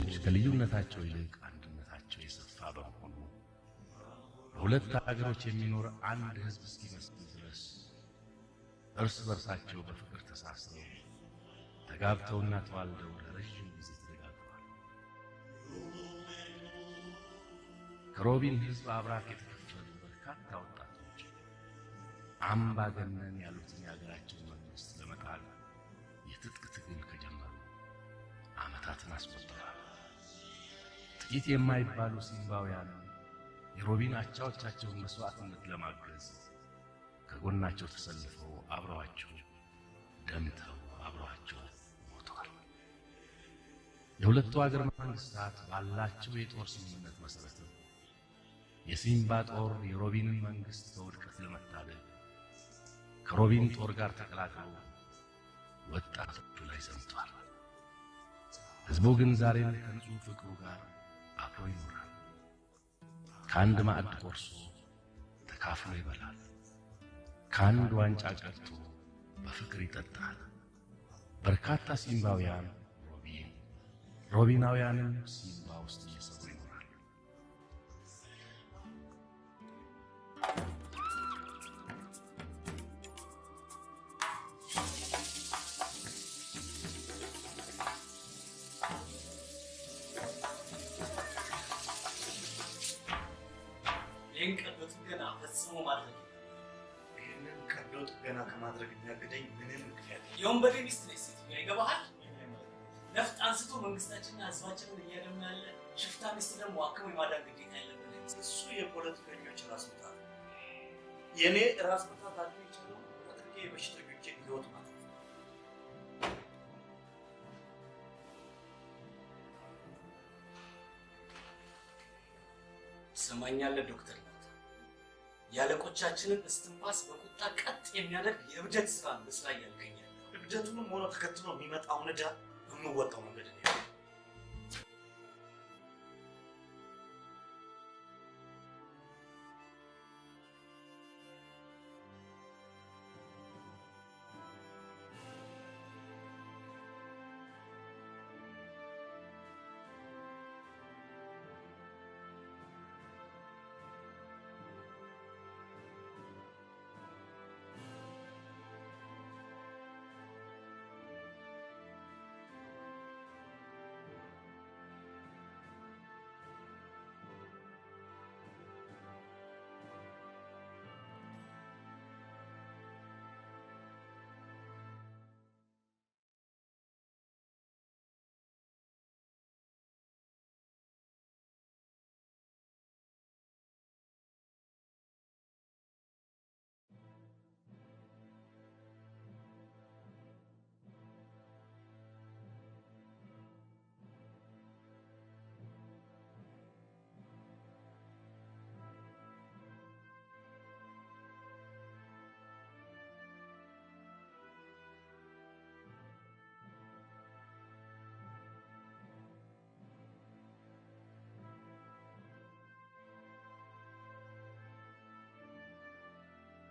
ህዝቦች ከልዩነታቸው ይልቅ አንድነታቸው የሰፋ በመሆኑ በሁለት ሀገሮች የሚኖር አንድ ህዝብ እስኪመስል ድረስ እርስ በርሳቸው በፍቅር ተሳስረው ተጋብተውና ተዋልደው ለረጅም ጊዜ ተደጋግፈዋል። ከሮቢን ህዝብ አብራክ የተከፈሉ በርካታ ወጣቶች አምባገነን ያሉትን የሀገራቸውን መንግስት ለመጣል የትጥቅ ትግል ከጀመሩ ዓመታትን አስቆጥረዋል። ጥቂት የማይባሉ ሲምባውያን የሮቢን አቻዎቻቸውን መስዋዕትነት ለማገዝ ከጎናቸው ተሰልፈው አብረዋቸው ደምተው አብረዋቸው ሞተዋል። የሁለቱ ሀገር መንግስታት ባላቸው የጦር ስምምነት መሰረት የሲምባ ጦር የሮቢንን መንግስት ከውድቀት ለመታደግ ከሮቢን ጦር ጋር ተቀላቅለው ወጣቶቹ ላይ ዘምተዋል። ህዝቡ ግን ዛሬም ከንጹህ ፍቅሩ ጋር አብሮ ይኖራል። ከአንድ ማዕድ ቆርሶ ተካፍሎ ይበላል። ከአንድ ዋንጫ ቀድቶ በፍቅር ይጠጣል። በርካታ ሲምባውያን ሮቢናውያንም ሲምባ ውስጥ እየሰሩ ይኖራሉ። ገና ከማድረግ የሚያግደኝ ምንም ምክንያት የወንበዴ ሚስት ነች ሴትዮ ይገባሃል? ነፍጥ አንስቶ መንግስታችንና ህዝባችንን እያደማ ያለ ሽፍታ ሚስት ደግሞ አክሞ የማዳን ግዴታ ያለብን። እሱ የፖለቲከኞች ራስ ምታት፣ የኔ ራስ ምታት አለ ይችላል አጥቂ የበሽተኞችን ህይወት ማለት ነው። ሰማኛለህ ዶክተር ያለቆቻችንን እስትንፋስ በቁጣ ቀጥ የሚያደርግ የእብደት ስራ መስራ ያልከኛል። እብደቱንም ሆነ ተከትሎ የሚመጣውን ዕዳ በምወጣው መንገድ ነው።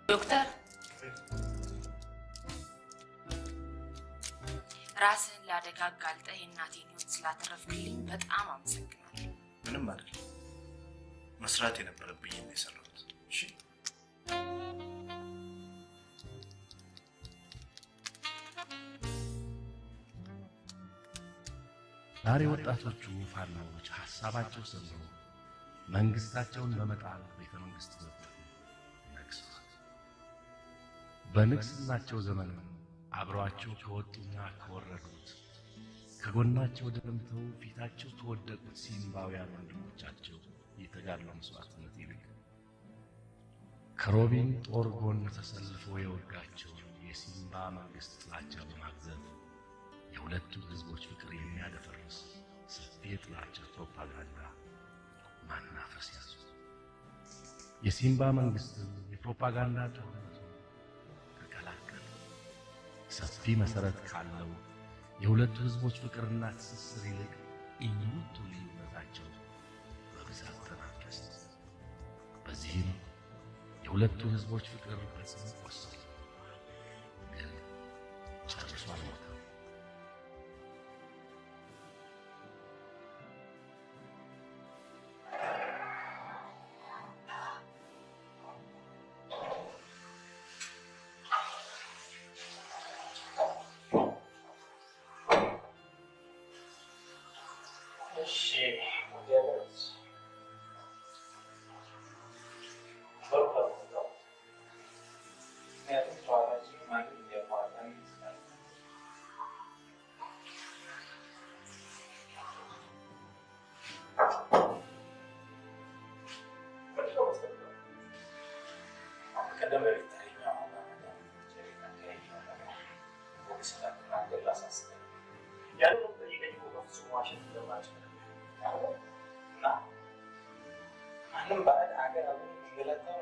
ዶክተር ራስህን ለአደጋ አጋልጠህ የእናቴን ህይወት ስላተረፍክልኝ በጣም አመሰግናለሁ። ምንም አይደለም። መስራት የነበረብኝ ነው የሰራሁት። እሺ ዛሬ ወጣቶቹ ፋኖዎች ሐሳባቸው ሰምሮ መንግስታቸውን በመጣል ቤተ መንግስት ገብተው ነግሰዋል። በንግስናቸው ዘመን አብረዋቸው ከወጡና ከወረዱት ከጎናቸው ደምተው ፊታቸው ተወደቁት ሲምባውያን ወንድሞቻቸው የተጋድሎ መስዋዕትነት ይልቅ ከሮቢን ጦር ጎን ተሰልፈው የወጋቸው የሲምባ መንግስት ጥላቻ በማግዘፍ የሁለቱ ህዝቦች ፍቅር የሚያደፈርስ ሰፊ የጥላቻ ፕሮፓጋንዳ ማናፈስ ያዙ። የሲምባ መንግስት የፕሮፓጋንዳ ጦርነቱ ተቀላቀለ። ሰፊ መሰረት ካለው የሁለቱ ህዝቦች ፍቅርና ትስስር ይልቅ ኢንዩቱ ልዩነታቸው በብዛት ተናፈሰ። በዚህም የሁለቱ ህዝቦች ፍቅር በጽኑ ቆሰለ፣ ግን ጨርሶ አልሞተም። እሺ ወዲያለች በርካታ ምክንያቱም ጨዋታችን ማንም እንደማዋጣን ይችላል። ቀደም በፊት ታሪኛው ያንን ጠይቀኝ በፍጹም ዋሸት እንደማልችል እና ማንም ባዕድ ሀገር አብሮ የሚገለጠው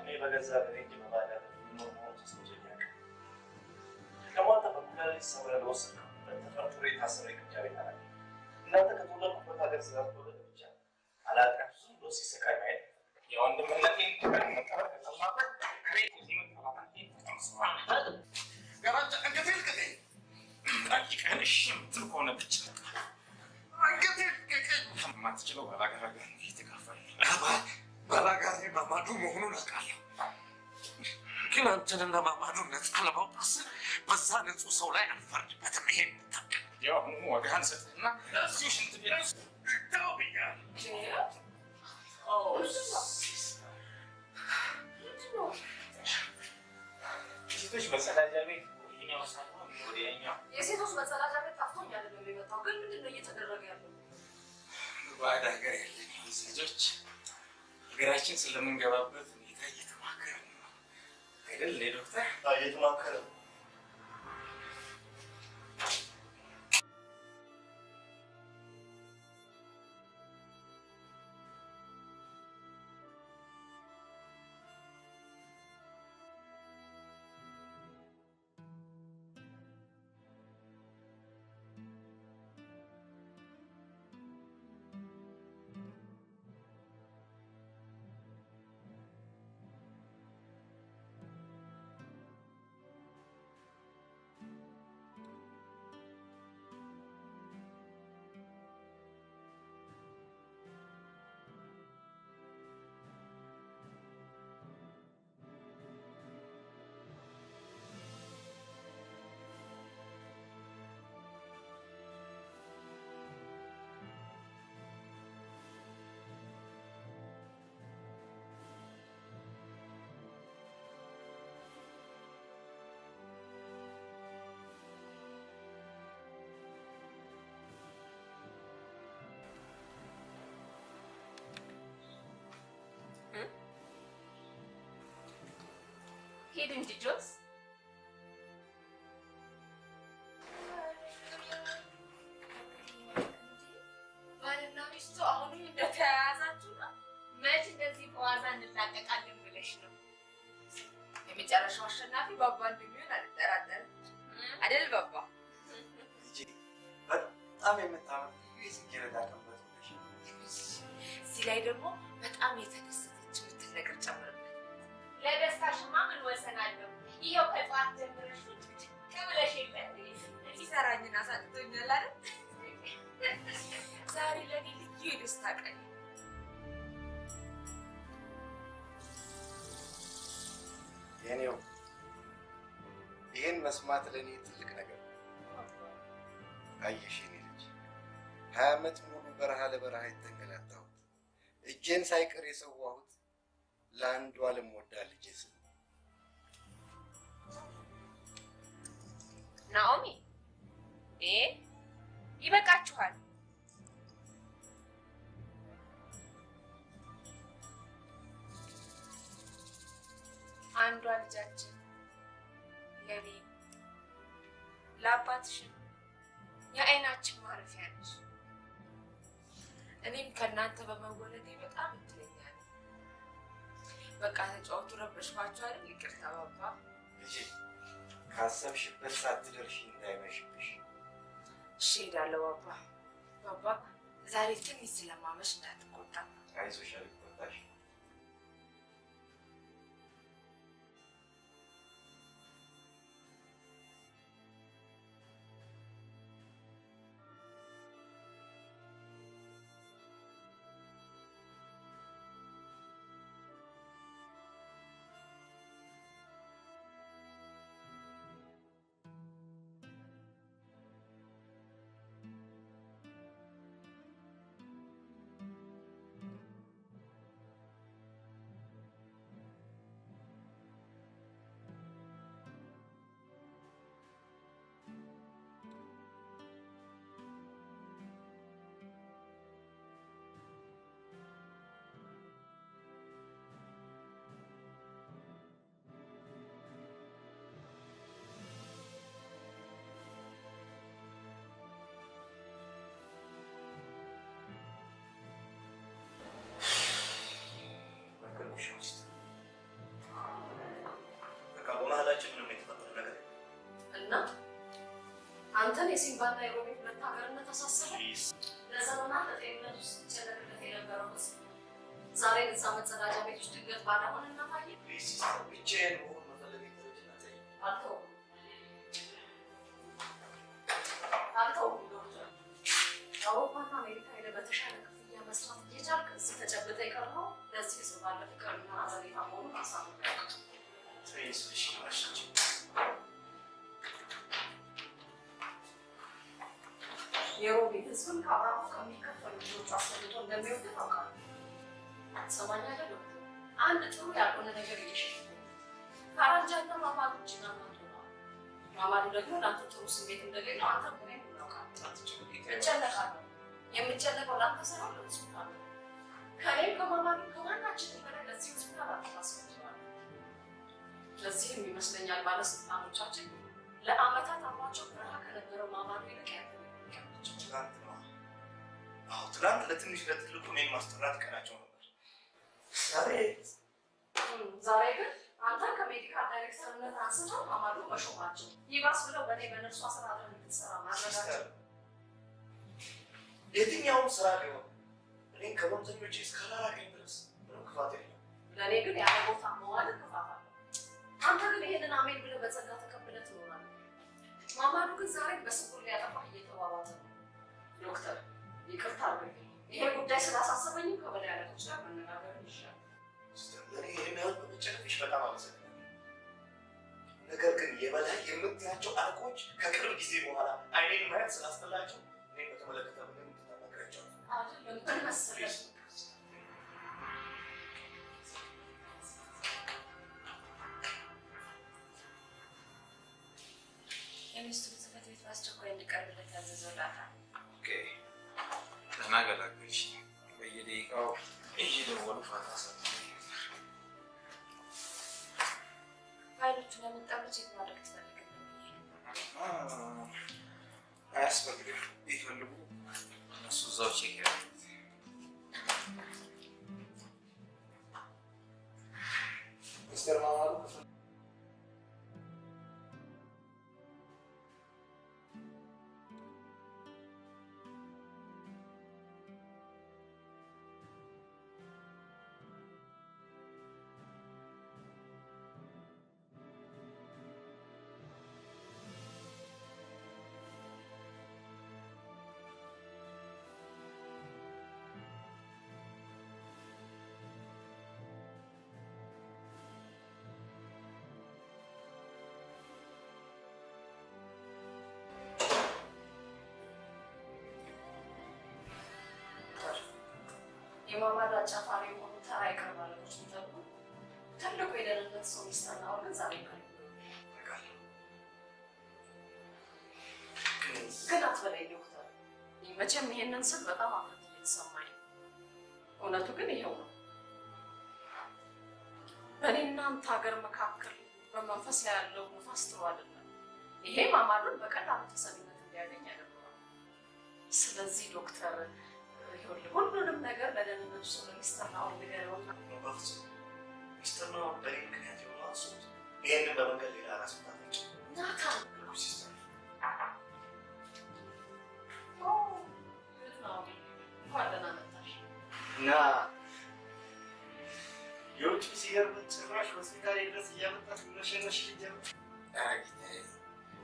እኔ በገዛ በሬጅ መባዳት ኖርማዎች ስቶጀኛል ከሞተ በኩላሊ ሰብረ ለወስድ ተፈርጥሮ የታሰረ ግብቻ ቤት አለ እናንተ ከተወለድኩበት ሀገር ስላልተወለደ ብቻ አላቃችሁ ዝም ብሎ ሲሰቃይ ማየት የወንድምነቴን መጠበቅ ከተማበት ከቤት ዚምን ተላታቴ ተቀምሰዋል ገራጫ አንገቴ ልቀቀኝ ጠይቀን እሺ የምትል ከሆነ ብቻ አንገቴ ልቀቀኝ የማትችለው ባላጋራ ጋር እየተጋፋል ባላጋራ ማማዱ መሆኑን አውቃለሁ ግን አንተንና ማማዱን ነፃ ለማውጣት ስል በዛ ንጹህ ሰው ላይ አልፈርድበትም ይሄን ታውቅ የአሁኑ ዋጋህን ሰጥህና እዚሁ ሽንት ቤት ውስጥ ተው ብያለሁ ሴቶች መጸዳጃ ቤት ወዲኛው ሳይሆን ወዲያኛው የሴቶች መጸዳጃ ቤት ጠፍቶኝ አይደለም የመጣው ግን ምንድነው እየተደረገ ያለው? ባዕድ ሀገር ያለን ልጆች ሀገራችን ስለምንገባበት ሁኔታ እየተማከርን ነው አይደል ዶክተር? እየተማከርን ነው። ሄድን ጆስ ባልና ሚስቱ አሁንም እንደተያያዛችሁ ነው። መች እንደዚህ በዋዛ እንላቀቃለን ብለሽ ነው? የመጨረሻው አሸናፊ ባባ እንደሚሆን አልጠራጠርም አይደል ባባ? በጣም የምታምር የጽጌረዳ ቀንበት ነሽ። እዚህ ላይ ደግሞ በጣም የተደሰተች የምትል ነገር ጨምርበት። ለደስታሽማ ምን ወሰን አለው? ይኸው ከጠዋት ጀምረሽ ጭቅጭቅ ብለሽ የለ ሲሰራኝን አሳጥቶኛል አይደል? ዛሬ ለኔ ልዩ የደስታ ቀን። የኔው ይሄን መስማት ለኔ ትልቅ ነገር ነው። አየሽ የኔ ልጅ 20 ዓመት ሙሉ በረሃ ለበረሃ የተንገላታሁት እጄን ሳይቀር የሰዋሁት ለአንዱ ዓለም ወዳ ልጄ ስም ናኦሚ ይበቃችኋል። አንዷ ልጃችን ለኔ ለአባትሽም የዓይናችን ማረፊያ ነሽ። እኔም ከእናንተ በመወለዴ በጣም እድለኛ ነኝ። በቃ ተጫወቱ፣ ረበሽኳችሁ አይደል? ይቅርታ ባባ። ልጄ ካሰብሽበት ሳትደርሺ እንዳይመሽብሽ። እሺ እሄዳለሁ ባባ። ባባ ዛሬ ትንሽ ስለማመሽ እንዳትቆጣ። አይዞሽ አልቆጣሽ። በቃ በመሀላችን ምንም የተፈጠረ ነገር እና አንተን የሲምባና የሮቤት ሁለት ሀገርነት አሳሰበ። ለዘመናት በጤንነት ውስጥ ሲጨነቅለት የነበረው ህዝብ ዛሬ እዛ መጸዳጃ ቤት ውስጥ ድንገት ባዳ ሆነ እና ታየ። ብቻዬን መሆን መፈለግ የተረጅነት አልተውም ዶክተር። አውሮፓና አሜሪካ ሄደህ በተሻለ ክፍያ መስራት እየቻልክ እዚህ ተጨብጠህ የቀረው ለዚህ ህዝብ ባለ ፍቅርና አዘኔታ መሆኑን አሳምነው። የሮቤት ህዝብን ከአብራኩ ከሚከፈሉ ልጆቹ አስፈልጦ እንደሚወድ ታውቃለህ። ትሰማኛለህ ዶክተር? አንድ ጥሩ ያልሆነ ነገር እየሸሸ ከአራንጃና ማማዱ እጅና ማዶ ነው። ማማዱ ደግሞ ለአንተ ጥሩ ስሜት እንደሌለው አንተ ምን ታውቃለህ? እጨነቃለሁ። የምጨነቀው ለአንተ ሳይሆን ለሆስፒታል ነው። ከእኔም ከማማዱ ከማናችንም በላይ ለዚህ ሆስፒታል አስፈልገዋል። ለዚህም ይመስለኛል ባለስልጣኖቻችን ለአመታት አብሯቸው በረሃ ከነበረው ማማዱ ይልቅ ትናንት ለትንሽ ለትልቁ እኔን ማስጠራት ቀናቸው ነበር። ዛሬ ግን አንተን ከሜዲካል ዳይሬክተርነት አንስተው ማማዱ መሾማቸው ይባስ ብለው በእኔ በነርሱ አሰራር እንድትሰራ ማድረጋቸው የትኛውም ስራ ቢሆን እኔን ከህመምተኞቼ እስካላራቀኝ ድረስ ምንም ክፋት የለም። ለእኔ ግን ያለ ቦታ መዋል ክፋት አለ። አንተ ግን ይሄንን አሜን ብለህ በጸጋ ተቀብለህ ትኖራለህ። ማማዱ ግን ዛሬ በስውር ሊያጠፋህ እየተዋዋተ ነው። ዶክተር ይቅርታ አድርግልኝ። ይሄ ጉዳይ ስላሳሰበኝም ከበላይ አለቆች ጋር መነጋገር ይሻላል። ለእኔ ይህን ያህል በመጨነቅሽ በጣም አመሰግናለሁ። ነገር ግን የበላይ የምትያቸው አለቆች ከቅርብ ጊዜ በኋላ አይኔን ማየት ስላስጠላቸው እኔን በተመለከተ ምንም እንድታናገራቸው አይደለም ምን መሰለህ የሚኒስትሩ ጽሕፈት ቤት በአስቸኳይ እንዲቀርብለት ያዘዘላታል። ተናገላግልሽ በየደቂቃው እየደወሉ ፋታ ሰጥተው ፋይሎቹን ያመጣሉት ቼክ ማድረግ ትፈልጋለህ? አያስፈልግም። ቢፈልጉ እነሱ እዛው ቼክ ያደርጉት። ሚስተር ማማሩ የማማዱ አጫፋሪ የሆኑ ተራ የቅርብ አለቆች የሚጠብቁ ትልቁ የደህንነት ሰው ሚስተርናው ግን ዛሬ ግን አትበለኝ ዶክተር። መቼም ይሄንን ስል በጣም አፍረት እየተሰማኝ ነው። እውነቱ ግን ይሄው ነው። በእኔና አንተ ሀገር መካከል በመንፈስ ላይ ያለው ንፋስ ጥሩ አይደለም። ይሄ ማማዱን በቀላሉ ተሰሚነት እንዲያገኝ ያደርገዋል። ስለዚህ ዶክተር ሁሉንም ነገር ለደህንነቱ ሰው ለሚስተርናው ንገረውና በፍጹም ሚስተርናው በእኔ ምክንያት የሆነ አስቡት። ይህንን በመንገድ ሌላ ራስ ምታለች ናታን ሲስተር እና የውጭ ሲገርበት ጭራሽ ሆስፒታል ድረስ እያመጣት ነሸነሽ ሊጀምር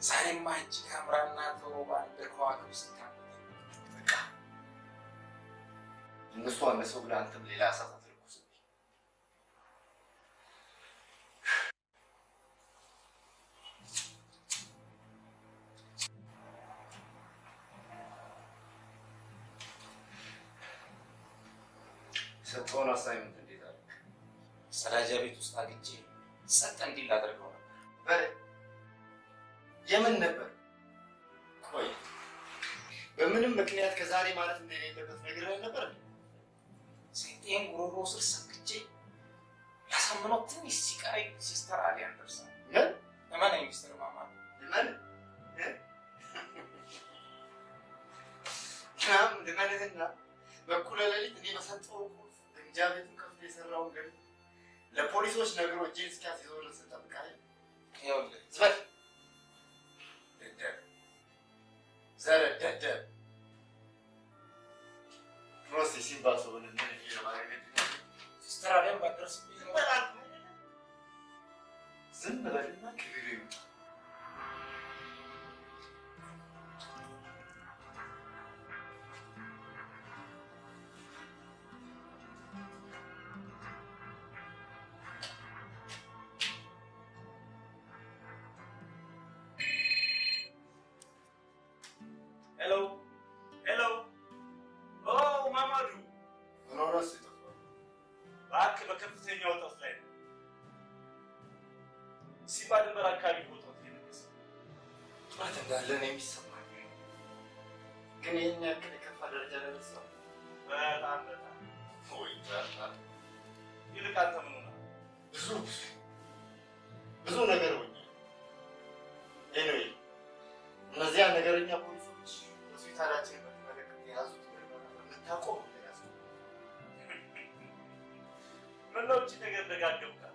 ዛሬማ እጅግ አምራና ተውባ እንደ ከዋክብት ስታምር በቃ እነሱ አነሰው ብለህ አንተም ሌላ እሳት አትለኩስብኝ። የሰጠውን አሳይመንት እንዴት አደረግ? መጸዳጃ ቤት ውስጥ አግኝቼ ጸጥ እንዲል አድርገው ነበር። የምን ነበር? ቆይ በምንም ምክንያት ከዛሬ ማለት እንደሌለበት ነገር ነበር። ሴቴን ጉሮሮ ስር ሰክቼ ያሳምነው ትንሽ ሲቀረኝ ሲስተር አሊያን ደርሳ ምን እመነኝ ሚስተር ማማሩ ምን ናም ልመንህና በኩለ ሌሊት እኔ በሰጠው ቁልፍ እንጃ ቤቱን ከፍቶ የሰራውን ገል ለፖሊሶች ነገሩ እጄን እስኪያስይዘው ድረስ እጠብቃለሁ። ይኸውልህ ዝበል ደደብ ዘረ ደደብ ፕሮሴስ ሲባል ሰው ምን ለማድረግ ስትራዲየም ባደረስብኝ ዝም በልና ክብር ይውጣ። ብዙ ነገር ሆኛል። ኤኒዌይ እነዚያ ነገረኛ ፖሊሶች ሆስፒታላችን በተመለከተ የያዙት ምርመራ የምታቆም ያዙ። ምነው እቺ ነገር ደጋገምካል?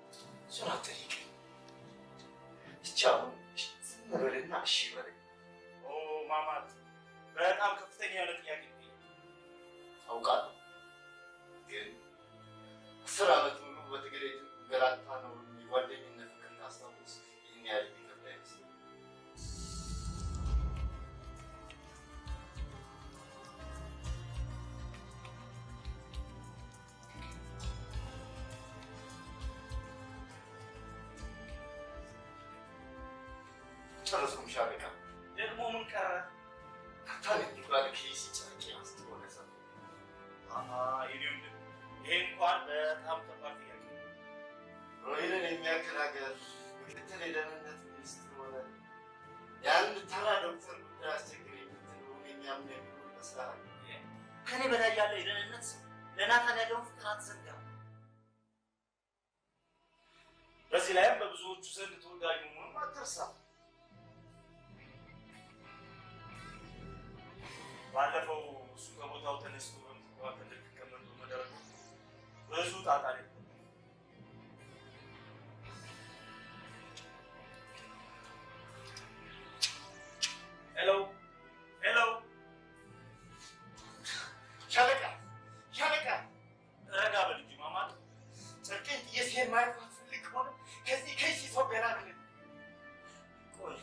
እሱን አትጠይቀኝ። ብቻ አሁን ዝም በልና እሺ በለኝ። ማማት በጣም ከፍተኛ የሆነ ጥያቄ አውቃለሁ፣ ግን 10 ዓመት ሙሉ በትግል ገላታ ነው ጓደኝነት ፍቅር ታስታውስ ይህን ያህል የሚከብድ አይመስልም። ጨረስኩም ሻለቃ። ደግሞ ምን ቀረ? ታታል የሚባል ኬስ ጨርቄ አስተወለሰ። ይሄ እንኳን በጣም ከባድ ጥያቄ ነው። ሮይልን የሚያክል ሀገር ምክትል የደህንነት ሚኒስትር ሆነ የአንድ ተራ ዶክተር ጉዳይ አስቸግር የምትለውን የሚያምን የሚሆን ይመስላል። ከኔ በላይ ያለ የደህንነት ሰው ለናታን ያለውን ፍቅር አትዘንጋ። በዚህ ላይም በብዙዎቹ ዘንድ ተወዳጅ መሆኑን አትርሳ። ባለፈው እሱ ከቦታው ተነስቶ በምትባከል ልትቀመጡ መደረጉ ብዙ ጣጣ ነው። ሄሎ ሻለቃ ረጋ በል እንጂ ማማት። ጨርቄን ጥዬ ማየት አትፈልግ ከሆነ ከዚህ ከሺ ሰው ገላግለኝ። ቆይ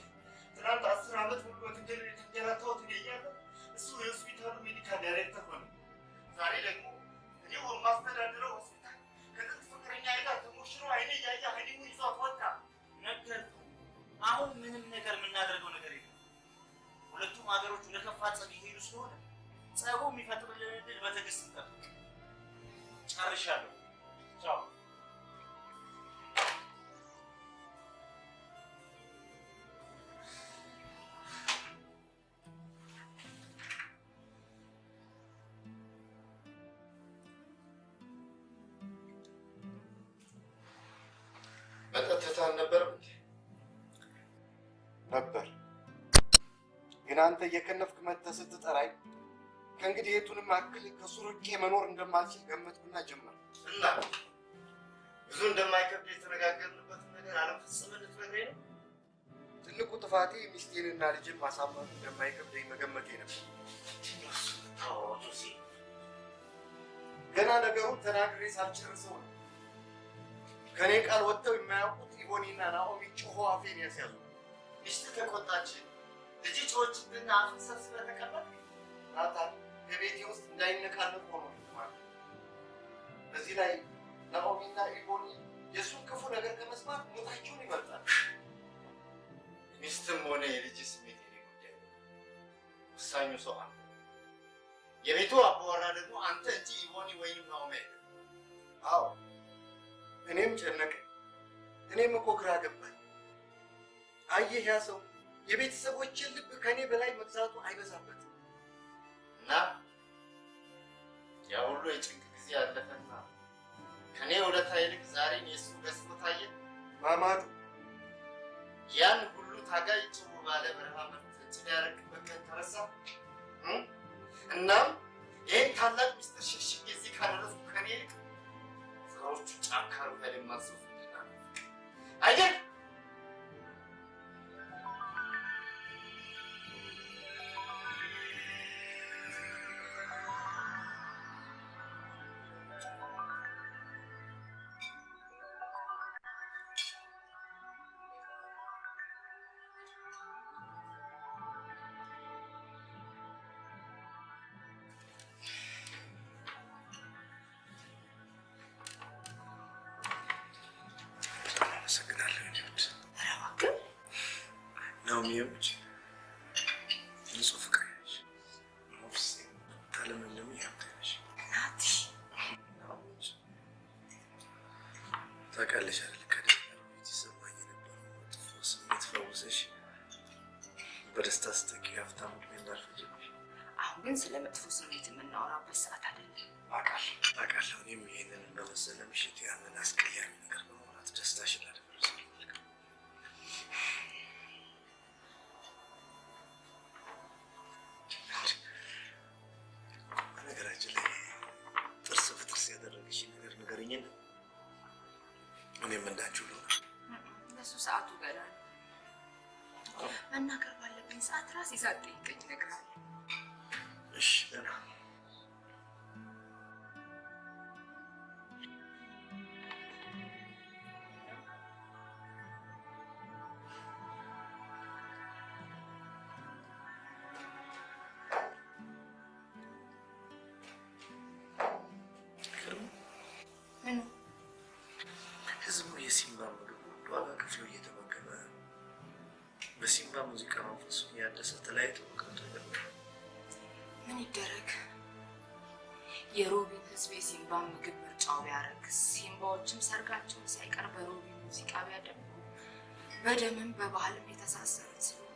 ትናንት 10 ዓመት ሙሉ በትግል የተንገላታሁት እኔ እያለሁ እሱ የሆስፒታሉ ሜዲካል ዳይሬክተር ሆነ። ዛሬ ደግሞ እኔ የማስተዳድረው ሆስፒታል ከጥንት ፍቅረኛ ጋር ተሞሽሮ አይኔ እያየ ሀይኒሙ ይዟት ወጣ። ነገርኩህ። አሁን ምንም ነገር የምናደርገው ነገር የለም። ሁለቱም ሀገሮች ወደ ከፋ ጸብ እየሄዱ ስለሆነ ጸቡ የሚፈጥርልን ዕድል በትዕግስት እንጠብቅ። ጨርሻለሁ። ቻው። በቀጥታ አልነበረም እንዴ? ነበር። ግን አንተ እየከነፍክ መጥተህ ስትጠራኝ ከእንግዲህ የቱንም አክል ከሱ ርቄ መኖር እንደማልችል ገመትኩና ጀመር እና ብዙ እንደማይከብድ የተነጋገርንበትን ነገር አለመፈጸምን ልትነግረኝ ነው? ትልቁ ጥፋቴ ሚስቴንና ልጅን ማሳመኑ እንደማይከብደኝ መገመቴ ነበር። ገና ነገሩን ተናግሬ ሳልጨርሰው ነው ከኔ ቃል ወጥተው የማያውቁት ኢቦኒና ናኦሚ ጮሆ አፌን ያስያዙ። ሚስት ተቆጣች፣ ልጅ ጮችብና አፍን ሰብስበህ ተቀመጥክ። ናታን በቤቴ ውስጥ እንዳይነቃነቅ ሆኖ ማለት። በዚህ ላይ ናኦሚና ኢቦኒ የእሱን ክፉ ነገር ከመስማት ሞታቸውን ይመርጣል። ሚስትም ሆነ የልጅ ስሜት የኔ ጉዳይ ነው። ወሳኙ ሰው አንተ፣ የቤቱ አባወራ ደግሞ አንተ እንጂ ኢቦኒ ወይም ናኦሚ አይደለም። አዎ እኔም ጨነቀኝ። እኔም እኮ ግራ ገባኝ። አየህ ያ ሰው የቤተሰቦችን ልብ ከኔ በላይ መግዛቱ አይበዛበትም? እና ያ ሁሉ የጭንቅ ጊዜ አለፈና ከኔ ውለታ ይልቅ ዛሬን የእሱ ገዝቶ ታየ። ማማዱ ያን ሁሉ ታጋይ ጭው ባለ በረሃ መፍትጭ ሊያረግበት ቀን ተረሳ። እናም ይህን ታላቅ ሚስጥር ሽሽግ የዚህ ካደረሱ ከኔ ይልቅ ስራዎቹ የአርበኞቹ ጫንካሩ ኃይል የማዘፍንና አይደል? ሚዎች ንጹህ ፍቅር ነሽ። ነፍሴ ተለመለሙ ያምተሽ ናቲ ታውቃለሽ አይደል? ከደህና ሲሰማኝ የነበረው መጥፎ ስሜት ፈውሰሽ በደስታ ስትቂ ሀብታም እንዳልፈጀብሽ። አሁን ግን ስለ መጥፎ ስሜት የምናወራበት ሰዓት አይደለም። አውቃለሁ። እኔም ይሄንን በመሰለ ምሽት ያንን አስቀያሚ ነገር በማውራት ደስታሽን ላደረሰ ለሱ ሰዓቱ ገና ነው። መናገር ባለብኝ ሰዓት ራሴ ሳትጠይቀኝ እነግርሃለሁ። እሺ ደህና በሲምባ ሙዚቃ መንፈሱን ያደሰ ተለያይቶ ምን ይደረግ? የሮቢን ህዝብ የሲምባ ምግብ ምርጫው ቢያደርግ ሲምባዎችም ሰርጋቸውን ሳይቀር በሮቢን ሙዚቃ ቢያደርጉ በደምም በባህልም የተሳሰሩት ስለሆነ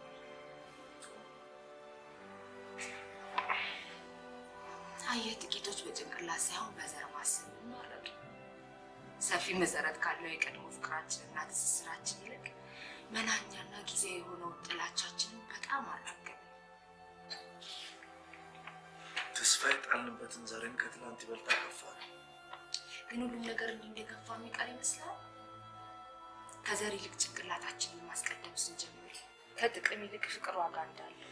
አየህ፣ ጥቂቶች በጭንቅላት ሳይሆን በዘር ማሰብ ይመረጡ። ሰፊ መሰረት ካለው የቀድሞ ፍቅራችንና ትስስራችን ይልቅ መናኛና ጊዜ የሆነው ጥላቻችንን በጣም አላገበ። ተስፋ የጣልንበትን ዛሬም ከትላንት ይበልጥ ከፋ። ግን ሁሉም ነገር እንደገፋ የሚቀር ይመስላል። ከዘር ይልቅ ጭንቅላታችንን ማስቀደም ስንጀምር ከጥቅም ይልቅ ፍቅር ዋጋ እንዳለው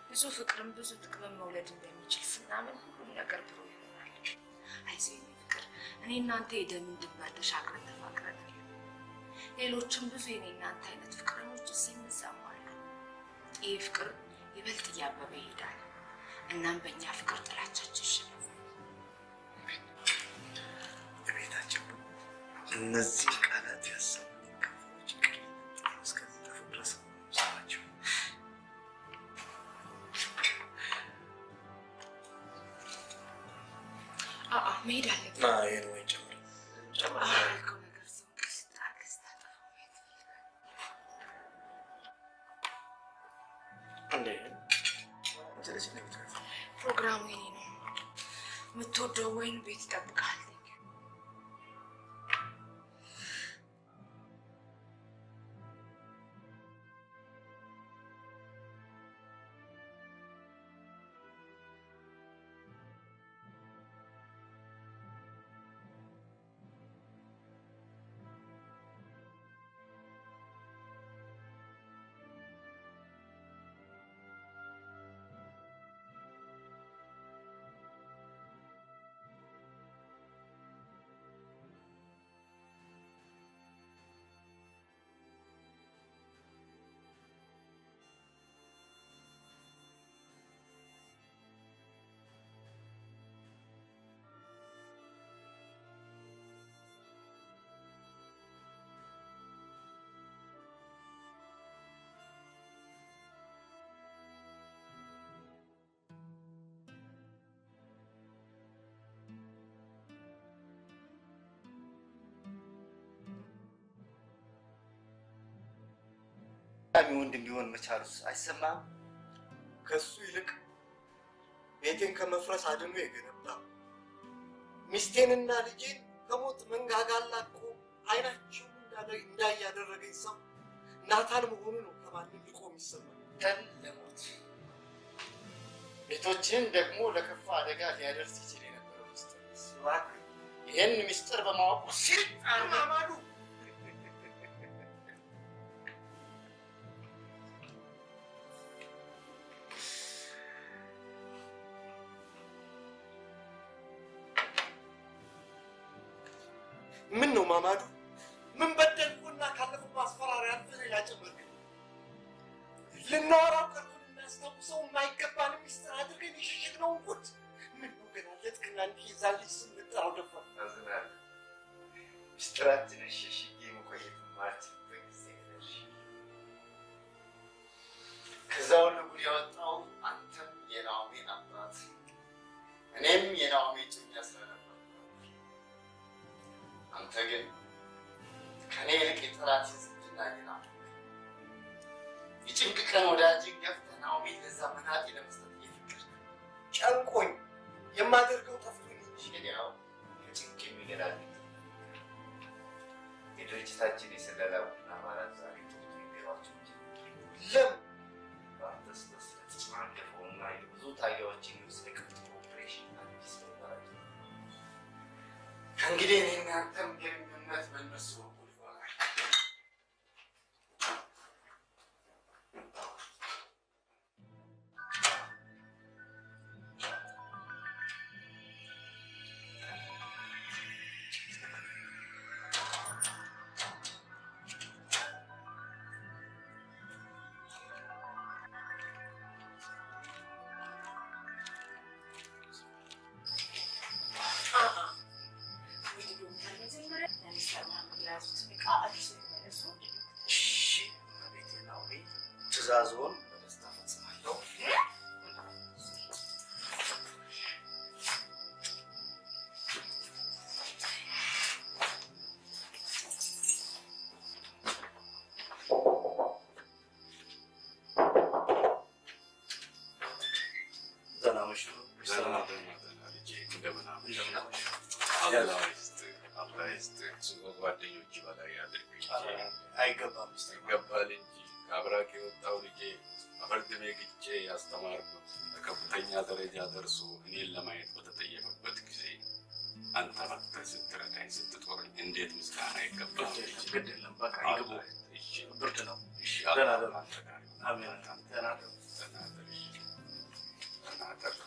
ብዙ ፍቅርም ብዙ ጥቅም መውለድ እንደሚችል ስናምን ሁሉም ነገር ብሮ ይሆናል። አይዞህ ፍቅር፣ እኔ እናንተ የደምን ድንበር ተሻግረን ተፋቅረናል። ሌሎችም ብዙ የኔ እናንተ አይነት ፍቅረኞች ይሰማሉ። ይህ ፍቅር ይበልጥ እያበበ ይሄዳል። እናም በእኛ ፍቅር ጥላቻችን ይሸነፋል። በቤታችን እነዚህ ቃላት ያሰቡኝ ክፉዎች እስከሚጠፉ ድረስ ሰማቸው። መሄድ አለብን። ይህን ወይ ጨምር ፕሮግራሙ የኔ ነው። የምትወደው ወይን ቤት ይጠብቃል። ወንድ እንዲሆን መቻሉስ አይሰማም? ከሱ ይልቅ ቤቴን ከመፍረስ አድኖ የገነባ ሚስቴንና ልጄን ከሞት መንጋጋ ላቆ አይናቸው እንዳይ ያደረገኝ ሰው ናታን መሆኑ ነው ከማንም ልቆ የሚሰማኝ። ተን ለሞት ቤቶችን ደግሞ ለከፋ አደጋ ሊያደርስ ይችል የነበረው እባክህ ይህን ምስጢር በማወቁ ሲጣር ማማዱ ምን ነው ማማዱ? ምን በደልኩና ካለፈው ማስፈራሪያ አልፈህ ያጨመርክ? ልናወራው ቀርቶ ልናስታውሰው የማይገባን ምስጢር አድርገን የሸሸግነውን ጉድ ምን ነው ገና ለጥቅና እንዲህ የዛን ልጅ ስም ልጠራው ደፈር? አዝናለሁ። ምስጢራችንን ሸሽጌ መቆየት የማልችልበት ጊዜ ደርሼ ከዛ ሁሉ ጉድ ያወጣው አንተም የናኦሚ አባት እኔም የናኦሚ እጮኛ ስለነበር አንተ ግን ከኔ ይልቅ የጠላትን ዝምድና ናፈቅ የጭንቅ ቀን ወዳጅን ገፍተህ ናኦሚን ለዛ መናጤ ለመስጠት እየፈቀድክ ጨንቆኝ የማደርገው ጠፍቶኝ እንጂ ያው ከጭንቅ የሚገላግጥ የድርጅታችን የስለላ ቡድን አባላት ዛሬ ቶቶ ይገባቸው እንጂ ለምን በአንተ ስህተት ስለተጨናገፈውና የብዙ ታጋዮችን ስለቀጥቶ ኦፕሬሽን አዲስ ነበራቸው። ከእንግዲህ እኔና አንተም ግንኙነት በእነሱ በኩል ይሆናል። ትዕዛዝዎን በደስታ ፈጽማለሁ። ደህና መሹ። ጓደኞች በላይ አድርግ አይገባም። ይገባል እንጂ ከአብራክ የወጣው ልጄ አፈርድሜ ግጬ ያስተማርኩት በከፍተኛ ደረጃ ደርሶ እኔን ለማየት በተጠየፈበት ጊዜ አንተ መጥተህ ስትረዳኝ ስትጦረኝ እንዴት ምስጋና ይገባል። ግድ የለም በቃ ይግቡ። እሺ ብርድ ነው። እሺ ደህና ደሩ። አሜን። ደህና ደሩ። ደህና ደሩ።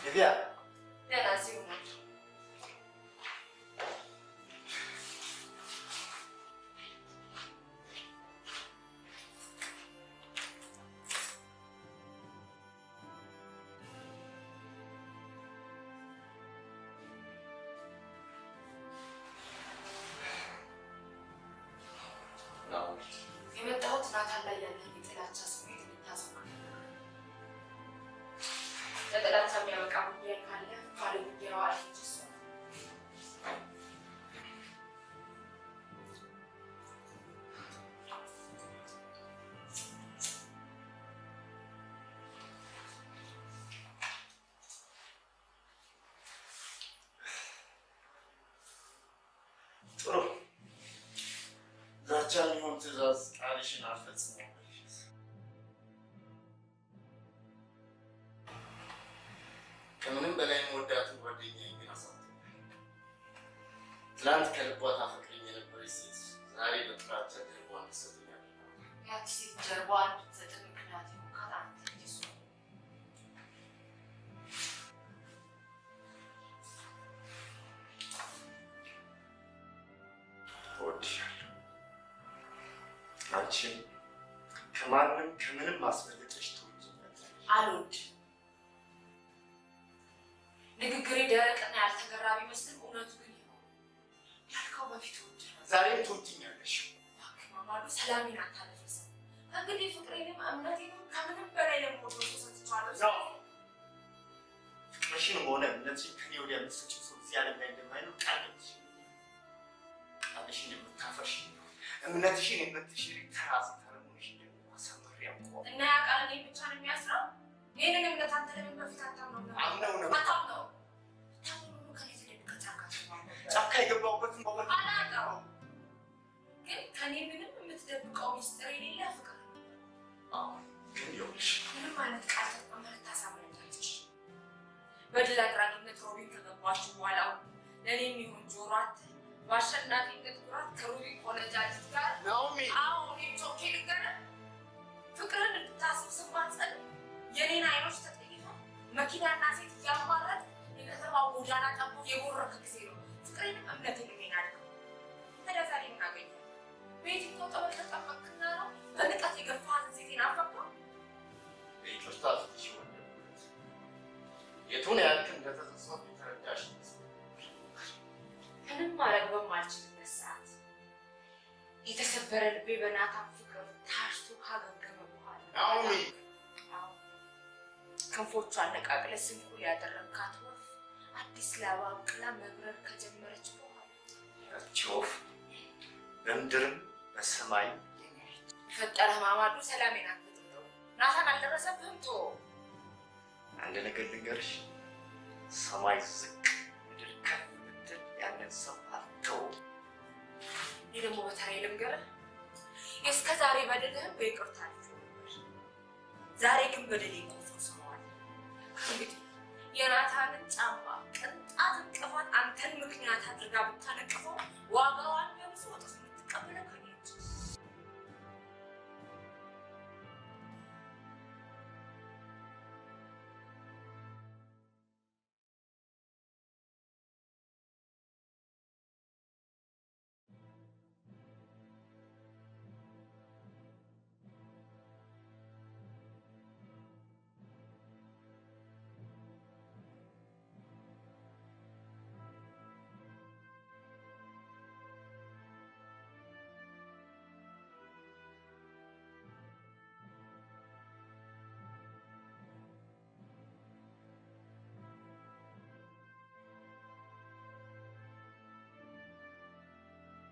ሊዲያ ደህና እዚሁ ነው። የመጣሁት ናታን ላይ ያለን የጥላቻ ስሜት እንድታስወግድ ለጥላቻ የሚያበቃ ጉዳይ ካለ ባለ ጉዳዩ አለች እሷ። ጥሩ ዛቻን ይሁን ትዕዛዝ ቃልሽን አልፈጽመውም። ከምንም በላይ መወዳትን ጓደኛዬ ግን አሳጥቶኛል። ትናንት ከልቧ ታፈቅረኝ የነበረች ሴት ዛሬ በጥላቻ ጀርባዋን ትሰጠኛል። ያቺ ሴት ጀርባዋን እንድትሰጥ ምክንያት የሆንካት አንተ ነህ። እሷ እወድሻለሁ። አንቺም ከማንም ከምንም አስበልጠሽ ትወጂኛለሽ። አልወድም። ንግግሬ ደረቅና ያልተገራ ቢመስልም እውነቱ ግን ይሆን ያልከው በፊት እወድሃለሁ። ዛሬም ትወጂኛለሽ። እባክህ ማማዱ ሰላሜን አታደፍርሰው። እንግዲህ ፍቅሬንም እምነቴንም ከምንም በላይ ለምወደው ሰው ሰጥቼዋለሁ። ፍቅርሽንም ሆነ እምነትሽን ከኔ ወዲያ የምትሰጪው ሰው እዚህ ዓለም ላይ እንደማይኖር ቃል ገብተሽ ቃልሽን የምታፈርሽ እምነትሽን የምትሽሪ ተራ ሴት አለመሆንሽ ደግሞ አሳምሬ ያውቀዋል። እና ያ ቃል እኔን ብቻ ነው የሚያስረው? ይህንን እምነት አንተ ለምን በፊት አታምነው ነበር? አምነው ነው። አታምነው ታምነው ከኔ ተደብቀህ ጫካ ትገባለህ። ጫካ የገባሁበትን በወር አላውቀውም፣ ግን ከኔ ምንም የምትደብቀው ሚስጥር የሌለ ፍቅር ነው። ግን ይኸውልሽ ምንም አይነት ቃል ተጠቅመህ ልታሳምነኝ አትችልም። በድል አድራጊነት ሮቢን ከገባችሁ በኋላ ለእኔ የሚሆን ጆሮ አትህ በአሸናፊነት ኩራት ከሩቢ ቆነጃጅት ጋር ናኦሚ እኔም ጮኬ ልንገርህ፣ ፍቅርን እንድታስብ ስማጸን የኔን አይኖች ተጠይፈ መኪናና ሴት እያማረጥ የከተማው ጎዳና ጠቦ የቦረክ ጊዜ ነው ፍቅሬንም እምነቴንም የናድከው። ታዲያ ዛሬ ምን አገኘህ? በየትኛው ጠበል ተጠመቅክና ነው በንቀት የገፋህን ሴቴን አፈቅረው? ይቅርታ ስትሽ ወደድኩት። የቱን ያክል እንደተጸጸትኩ የተረዳሽ ምንም ማድረግ በማልችልበት ሰዓት የተሰበረ ልቤ በናታን ፍቅር ታሽቶ ካገገመ በኋላ ናኦሚ ክንፎቿ አነቃቅለ ስንኩል ያደረግካት ወፍ አዲስ ላባ አብቅላ መብረር ከጀመረች በኋላ ያቺ ወፍ በምድርም በሰማይ የፈጠረህ ማማዱ ሰላሜን አትጥጠው። ናታን አልደረሰብህም? ቶ አንድ ነገር ልንገርሽ፣ ሰማይ ዝቅ ምድር ከፍ ብትል ያንን ሰው አትተውም። እኔ ደግሞ በተራዬ ልንገርህ፣ እስከ ዛሬ በደልህም በይቅርታ አልፌው ነበር። ዛሬ ግን በደሌ ቆፍርሰዋል። እንግዲህ የናታንን ጫማ ቅንጣት እንቅፋት አንተን ምክንያት አድርጋ ብታነቅፈው ዋጋዋን በብዙ እጥፍ የምትቀበለው ከኔ እንጂ።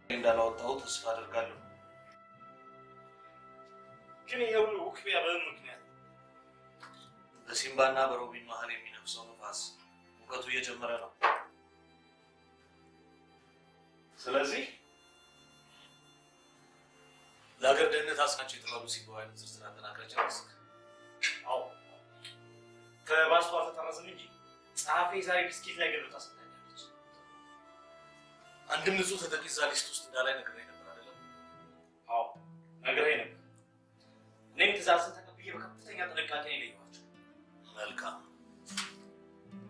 እንዳላወጣው ተስፋ አደርጋለሁ። ግን ይሄ ሁሉ ውክቢያ በምን ምክንያት? በሲምባና በሮቢን መሀል የሚነፍሰው ነፋስ ሙቀቱ እየጨመረ ነው። ስለዚህ ለሀገር ደህንነት አስናቸው የተባሉ ሲባል ዝርዝር አጠናክረህ ጨረስክ? አዎ ከባስቷ ተጠረዝን እንጂ ጸሐፊ ዛሬ ብስኪት ላይ ገብታ ሰጥታኛለች። አንድም ንጹህ ተጠቂ እዛ ሊስት ውስጥ እንዳላይ ነግሬህ ነበር አይደለም? አዎ ነግሬህ ነበር። እኔም ትእዛዝን ተቀብዬ በከፍተኛ ጥንቃቄ ነው የለየኋቸው። መልካም።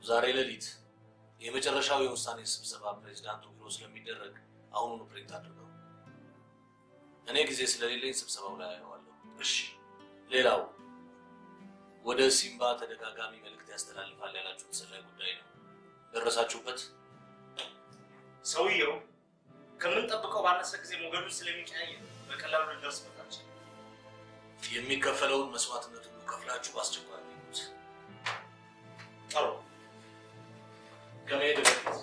ዛሬ ሌሊት የመጨረሻው የውሳኔ ስብሰባ ፕሬዝዳንቱ ቢሮ ስለሚደረግ አሁኑኑ ፕሪንት አድርገው። እኔ ጊዜ ስለሌለኝ ስብሰባው ላይ አየዋለሁ። እሺ። ሌላው ወደ ሲምባ ተደጋጋሚ መልእክት ያስተላልፋል ያላችሁት ሰላይ ጉዳይ ነው። ደረሳችሁበት? ሰውየው ከምንጠብቀው ባነሰ ጊዜ ሞገዱን ስለሚቀያየር በቀላሉ ልንደርስበት አንችልም። የሚከፈለውን መስዋዕትነት ሁሉ ከፍላችሁ በአስቸኳይ አግኙት። ጥሩ። ከመሄድ በፊት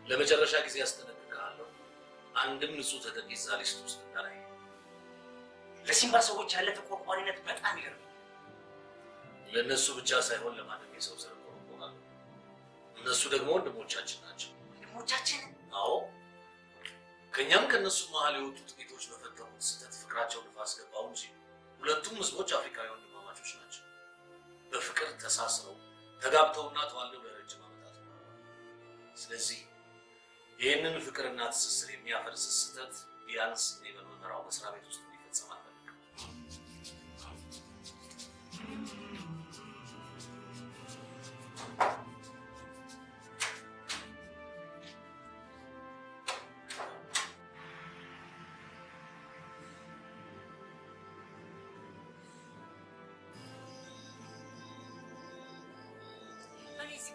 ለመጨረሻ ጊዜ አስጠነቅቅሃለሁ። አንድም ንጹህ ተጠቂ እዛ ሊስት ውስጥ እንዳላይ። ለሲምባ ሰዎች ያለ ተቆርቋሪነት በጣም ይገርም። ለእነሱ ብቻ ሳይሆን ለማንም የሰው ዘር ቆርቆራሉ። እነሱ ደግሞ ወንድሞቻችን ናቸው። ወንድሞቻችን? አዎ። ከኛም ከነሱ መሀል የወጡ ጥቂቶች በፈጠሩት ስህተት ፍቅራቸው ንፋስ ገባው እንጂ ሁለቱም ህዝቦች አፍሪካዊ ወንድማማቾች ናቸው። በፍቅር ተሳስረው ተጋብተውና ተዋልደው ለረጅም ዓመታት ኖረዋል። ስለዚህ ይህንን ፍቅርና ትስስር የሚያፈርስ ስህተት ቢያንስ እኔ በምመራው መስሪያ ቤት ውስጥ እንዲፈጸም አልፈልግም።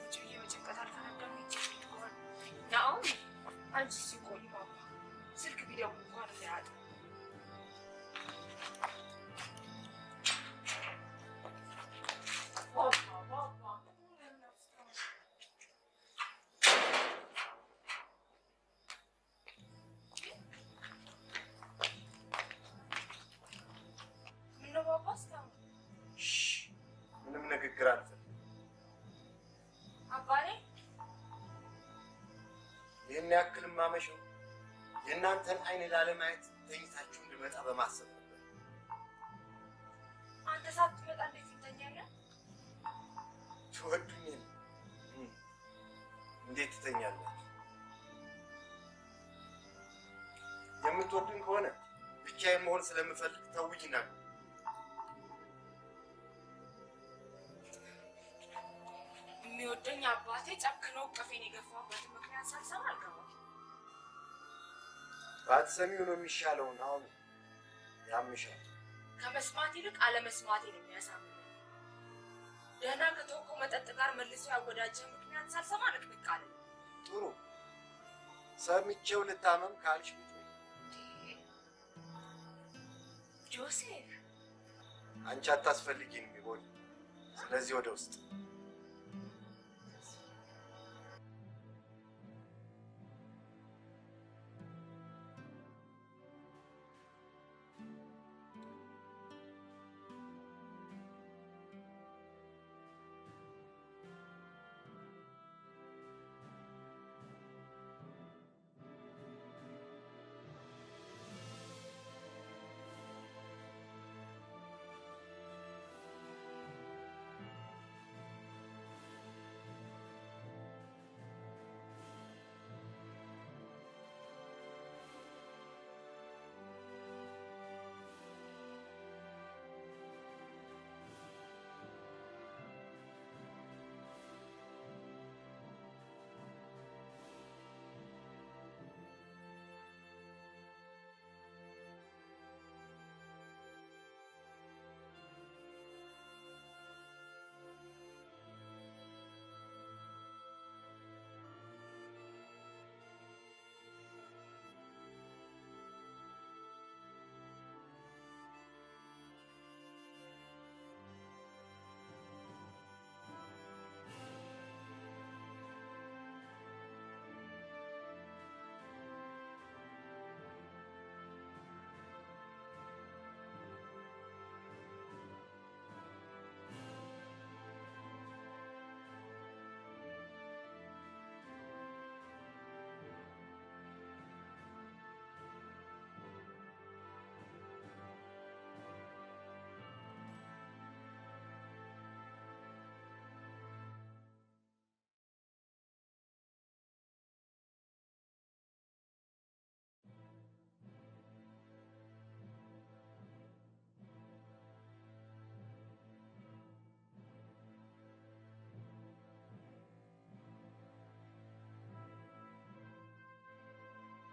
ቁጭ ብዬ በጭንቀት አልፈነዳም ይችላል። ያው አንቺ ሲቆይ ባባ ስልክ ቢደውል እንኳን እንዳያጣ ምንም ንግግር አልፈልግም። አባኔ ይህን ያክል ማመሸው የእናንተን አይን ላለማየት ተኝታችሁ እንድመጣ በማሰብ ነበር። አንተ ሳትመጣ እንዴት ትተኛለህ? ትወዱኝ እንዴት ትተኛላችሁ? የምትወዱኝ ከሆነ ብቻዬን መሆን ስለምፈልግ ተውኝና የሚወደኝ አባቴ ጨክነው ቀፌን የገፋበት ምክንያት ሳልሰማ አልገባም። ባትሰሚው ነው የሚሻለውን። አሁን ያምሻል። ከመስማት ይልቅ አለመስማቴ ነው የሚያሳምነው። ደህና ከተወቀው መጠጥ ጋር መልሶ ያወዳጀ ምክንያት ሳልሰማ ንቅንቅ አለ። ጥሩ ሰምቼው ልታመም ካልሽ ጆሴፍ አንቺ አታስፈልጊም ቢሆን ስለዚህ ወደ ውስጥ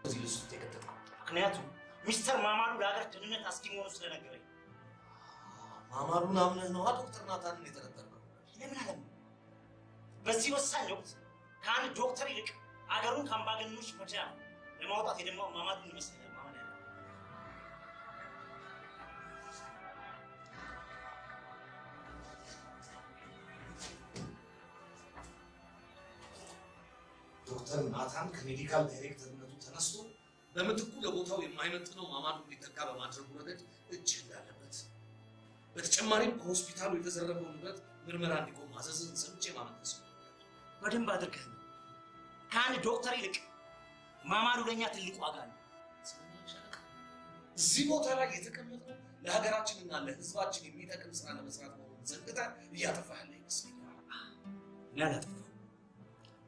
እዚህ ውስጥ የከተተው ምክንያቱም ሚስተር ማማሩ ለሀገር ደህንነት አስጊ መሆኑ ስለነገረኝ። ማማሩን አምነህ ነዋ ዶክተር ናታንን የጠረጠርከው? ለምን አለም? በዚህ ወሳኝ ወቅት ከአንድ ዶክተር ይልቅ አገሩን ከአምባገነኖች መርጃ ለማውጣት የደማው ማማሩን ይመስለኛል። ማመን ያለ ዶክተር ናታን ከሜዲካል ዳይሬክተርነቱ ተነስቶ በምትኩ ለቦታው የማይመጥነው ማማሩ እንዲተካ በማድረጉ ረገድ እጅ እንዳለበት፣ በተጨማሪም ከሆስፒታሉ የተዘረፈው ንብረት ምርመራ እንዲቆም ማዘዝን ሰምቼ ማመንከስ ነው። በደንብ አድርገህ ነው። ከአንድ ዶክተር ይልቅ ማማሩ ለእኛ ትልቅ ዋጋ ነው። እዚህ ቦታ ላይ የተቀመጥነው ለሀገራችንና ለሕዝባችን የሚጠቅም ስራ ለመስራት መሆኑን ዘንግተህ እያጠፋህ ያለ ይመስለኛል። እኔ አላጠፋሁም።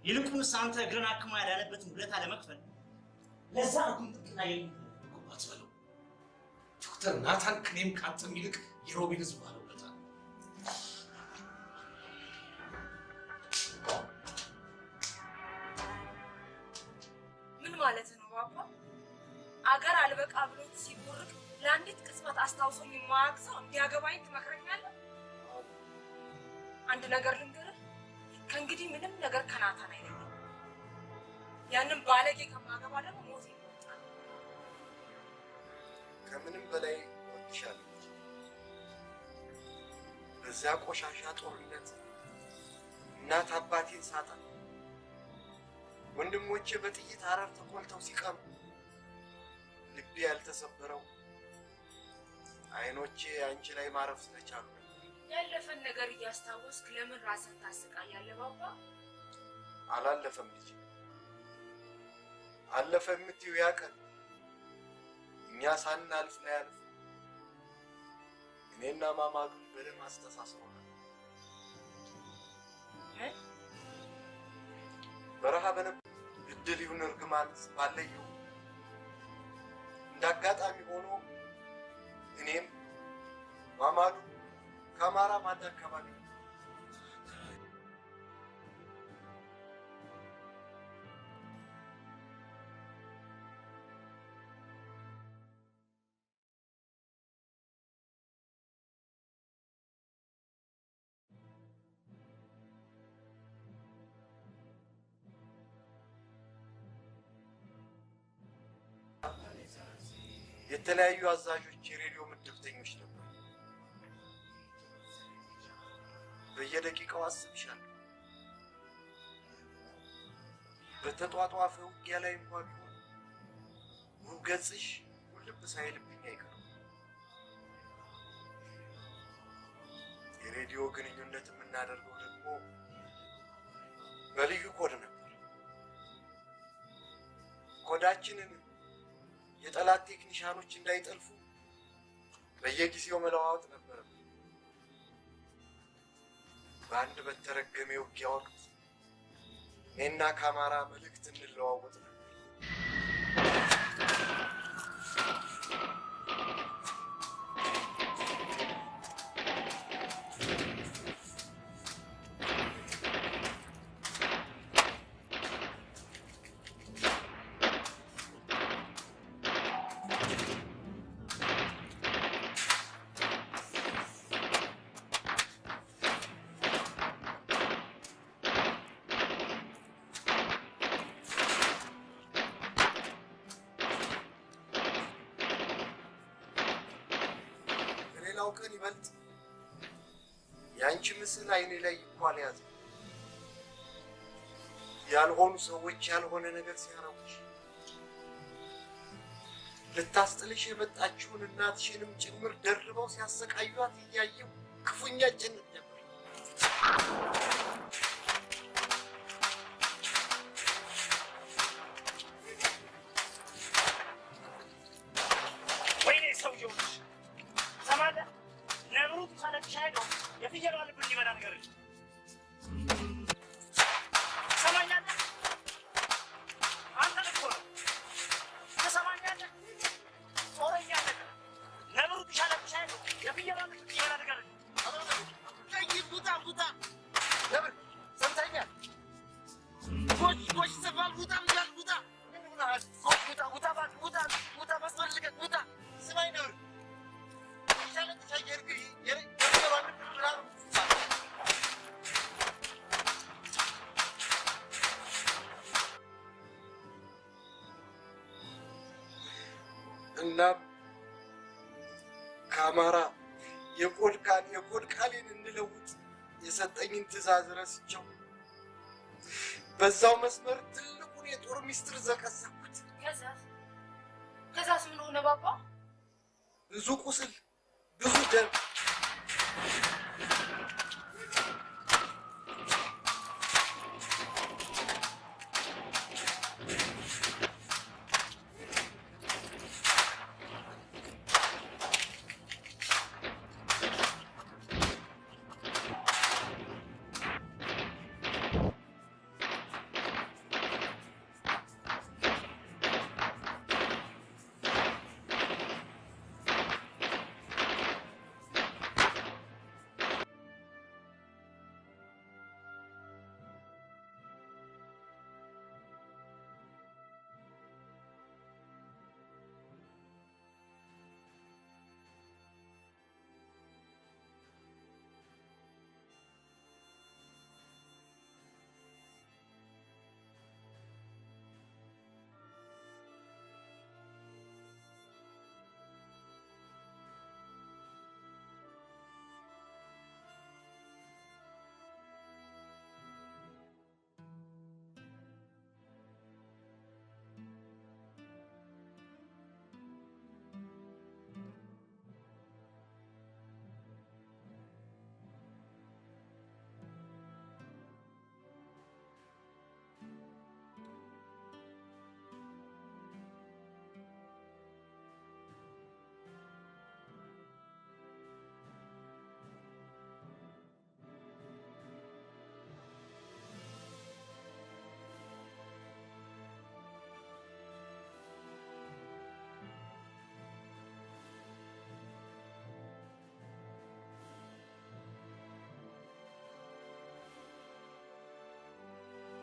ይልቁንስ አንተ እግርን አክሞ ያዳነበትን ውለታ ለመክፈል ለዛ ነው ጥቅና የቁባት በለው። ዶክተር ናታን ከኔም ካንተም ይልቅ የሮቢን ሕዝብ ባለውለታ ነው። ምን ማለት ነው ባባ? አገር አልበቃ ብሎት ሲቦርቅ ለአንዲት ቅጽበት አስታውሶኝ የማያውቅ ሰው እንዲያገባኝ ትመክረኛለህ? አንድ ነገር ልንገርህ፣ ከእንግዲህ ምንም ነገር ከናታን አይለኝም። ያንን ባለጌ ከማገባ ደግሞ ሞት ይወጣል። ከምንም በላይ ወድሻለሁ። በዛ ቆሻሻ ጦርነት እናት አባቴን ሳጣ፣ ወንድሞቼ በጥይት አረር ተቆልተው ሲቀሩ ልቤ ያልተሰበረው አይኖቼ አንቺ ላይ ማረፍ ስለቻሉ ያለፈን ነገር እያስታወስክ ለምን ራስን ታስቃያለህ ባባ? አላለፈም ልጅ፣ አለፈ የምትይው ያ ቀን እኛ ሳናልፍ ነው ያልፍ። እኔና ማማ ግን በደም አስተሳስሮናል። በረሃ በነበር እድል ይሁን እርግማን ባለየው እንዳጋጣሚ ሆኖ እኔም ማማዱ ከአማራ ማዳ አካባቢ የተለያዩ አዛዦች የሬዲዮ ምድብተኞች ነበሩ። በየደቂቃው አስብሻለሁ። በተጧጧፈ ውጊያ ላይ እንኳን ቢሆን ውብ ገጽሽ ውልብ ሳይልብኝ አይቀርም። የሬዲዮ ግንኙነት የምናደርገው ደግሞ በልዩ ኮድ ነበር። ኮዳችንን የጠላት ቴክኒሻኖች እንዳይጠልፉ በየጊዜው መለዋወጥ ነበር። በአንድ በተረገመ ውጊያ ወቅት እኔና ከአማራ መልእክት እንለዋወጥ ነበር። ቀን ይበልጥ ያንቺ ምስል አይኔ ላይ ይኳል ያዘ። ያልሆኑ ሰዎች ያልሆነ ነገር ሲያረጉሽ ልታስጥልሽ የመጣችውን እናትሽንም ጭምር ደርበው ሲያሰቃዩት እያየሁ ክፉኛ ጭንቅ ነበር። ወይኔ ሰውዬው ሰማለ ነብሩ ተሰለቻይ ነው የፍየሏ ልብ እንዲበላ ነገር ሰማኛለህ? አንተ ልኮ ነው ተሰማኛለህ? ጦረኛ ነገር ነብሩ ተሰለቻይ ነው የፍየሏ ልብ እንዲበላ ነገር ቀይ ቡታ ቡታ ነብር ሰምተኛል? ጎሽ ሰፋል ቡታ ብያል ቡታ ምን ብለሃል? ቡታ ቡታ ቡታ ቡታ መስፈልገ ቡታ ስማኝ ነብር እናም ከአማራ የኮድ ቃሌን እንለውጥ የሰጠኝን ትዕዛዝ ረስቸው በዛው መስመር ትልቁን የጦር ሚስጥር ዘቀዘኩት። ከዛስ ምን ሆነ ባባ? ብዙ ቁስል፣ ብዙ ደም።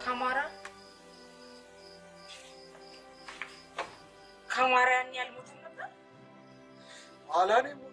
ከማራ ያን ያልሞትም ነበር ኋላ ነው የሞተው።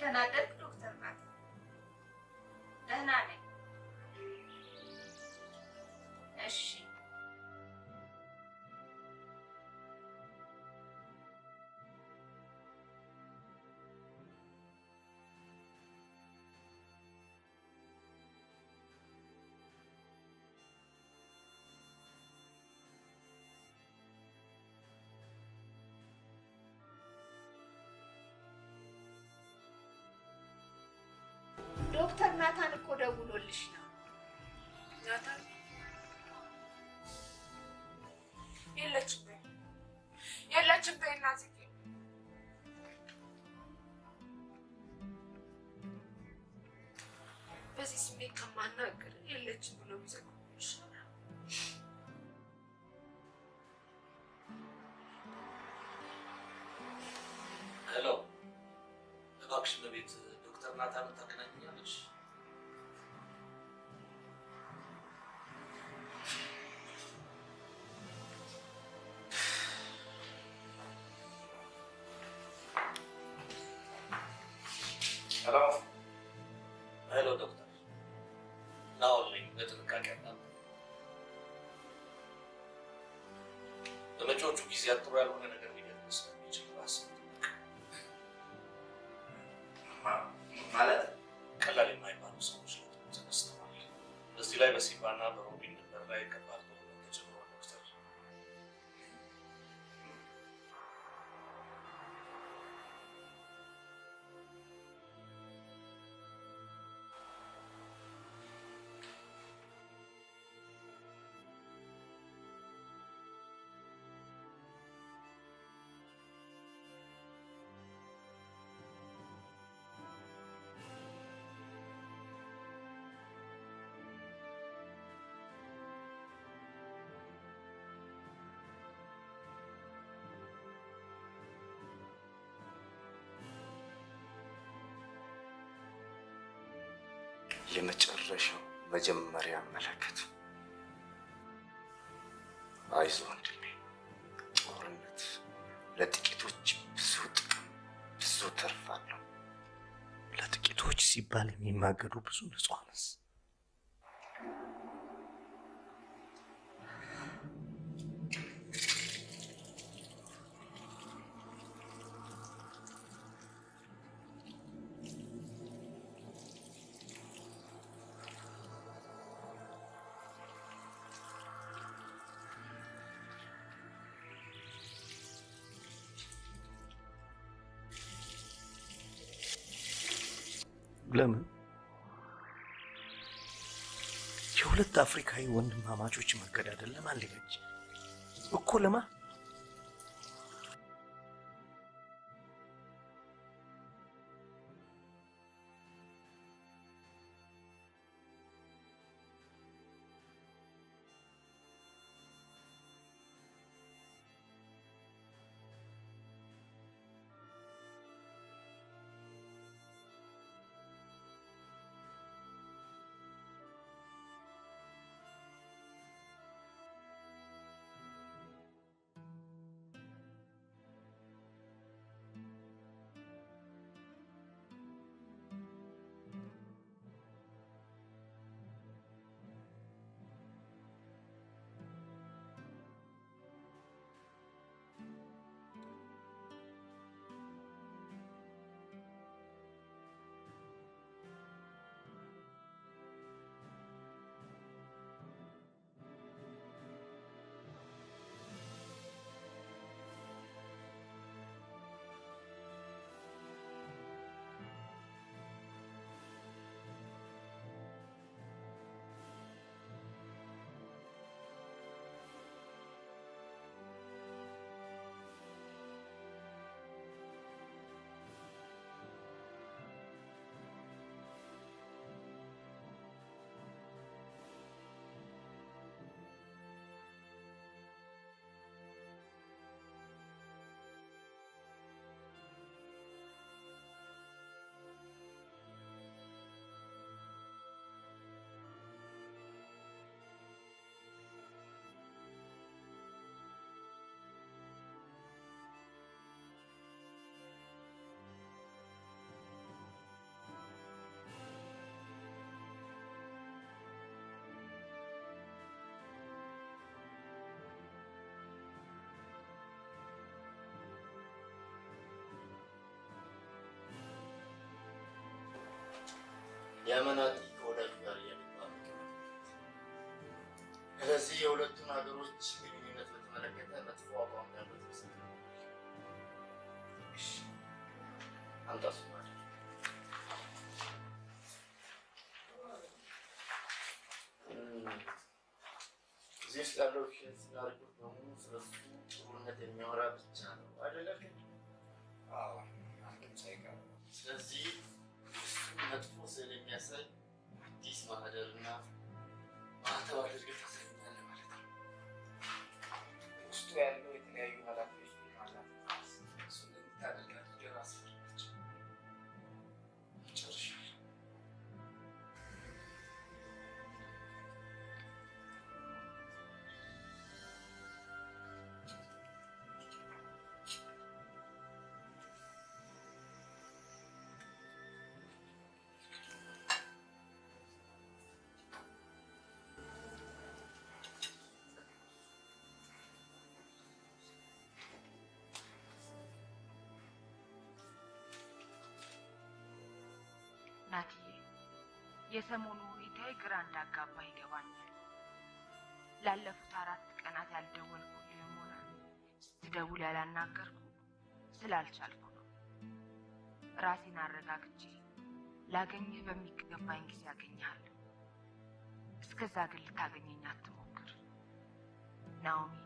ተናደድክ ዶክተር ናት? ደህና ነኝ። እሺ ዶክተር ናታን እኮ ደውሎልሽ ነው። ናታን የለችም በይ እናትዬ። በዚህ ስሜት ከማናገር የለችም ብሎ ቢዘግብሽ ሄሎ፣ እባክሽ በቤት ዶክተር ናታንን ታገናኛለሽ? ሄሎ ዶክተር፣ ናኦል ነኝ። በጥንቃቄ አዳምጥ። በመጪዎቹ ጊዜያት ጥሩ ያልሆነ ነገር ሊገጥም ስለሚችል ራስህን ማለት ቀላል የማይባሉ ሰዎች ለጥሩ ተነስተዋል። በዚህ ላይ በሲባና በሮቢን ድንበር ላይ ከባድ ጦርነት ተጀምሯል ዶክተር። የመጨረሻው መጀመሪያ መለከት። አይዞህ ወንድሜ፣ ጦርነት ለጥቂቶች ብዙ ጥቅም፣ ብዙ ትርፍ አለው። ለጥቂቶች ሲባል የሚማገዱ ብዙ ንጹሐንስ? ለምን የሁለት አፍሪካዊ ወንድማማቾች መገዳደል ለማን ሊበጅ እኮ? ለማን? የመናጢ ከወዳጁ ጋር እያደባበቀ ስለዚህ የሁለቱን ሀገሮች ግንኙነት በተመለከተ መጥፎ አቋም ያለው ተመስሎኛል። እሺ አንተስ ማለት እዚህ ውስጥ ያለው ፊልምና ሪፖርት በሙሉ ስለሱ ጥሩነት የሚያወራ ብቻ ነው አይደለም? አዎ አንድም ሳይቀር። ስለዚህ እሱን መጥፎ ስዕል የሚያሳይ አዲስ ማህደርና ማህተብ አድርገህ ታሳየኛለህ ማለት ነው። ውስጡ ያለው የተለያዩ ኃላፊዎች ማለት እሱ እንደምታደርግ አድርገህ ራስህ ፈርዳቸው። ጨርሻለሁ። ናትዬ የሰሞኑ ሁኔታዬ ግራ እንዳጋባ ይገባኛል። ላለፉት 4 ቀናት ያልደወልኩልህም ሆነ ስደውል ያላናገርኩ ስላልቻልኩ ነው። ራሴን አረጋግቼ ላገኝህ በሚገባኝ ጊዜ አገኝሃለሁ። እስከዛ ግን ልታገኘኝ አትሞክር ናኦሚ።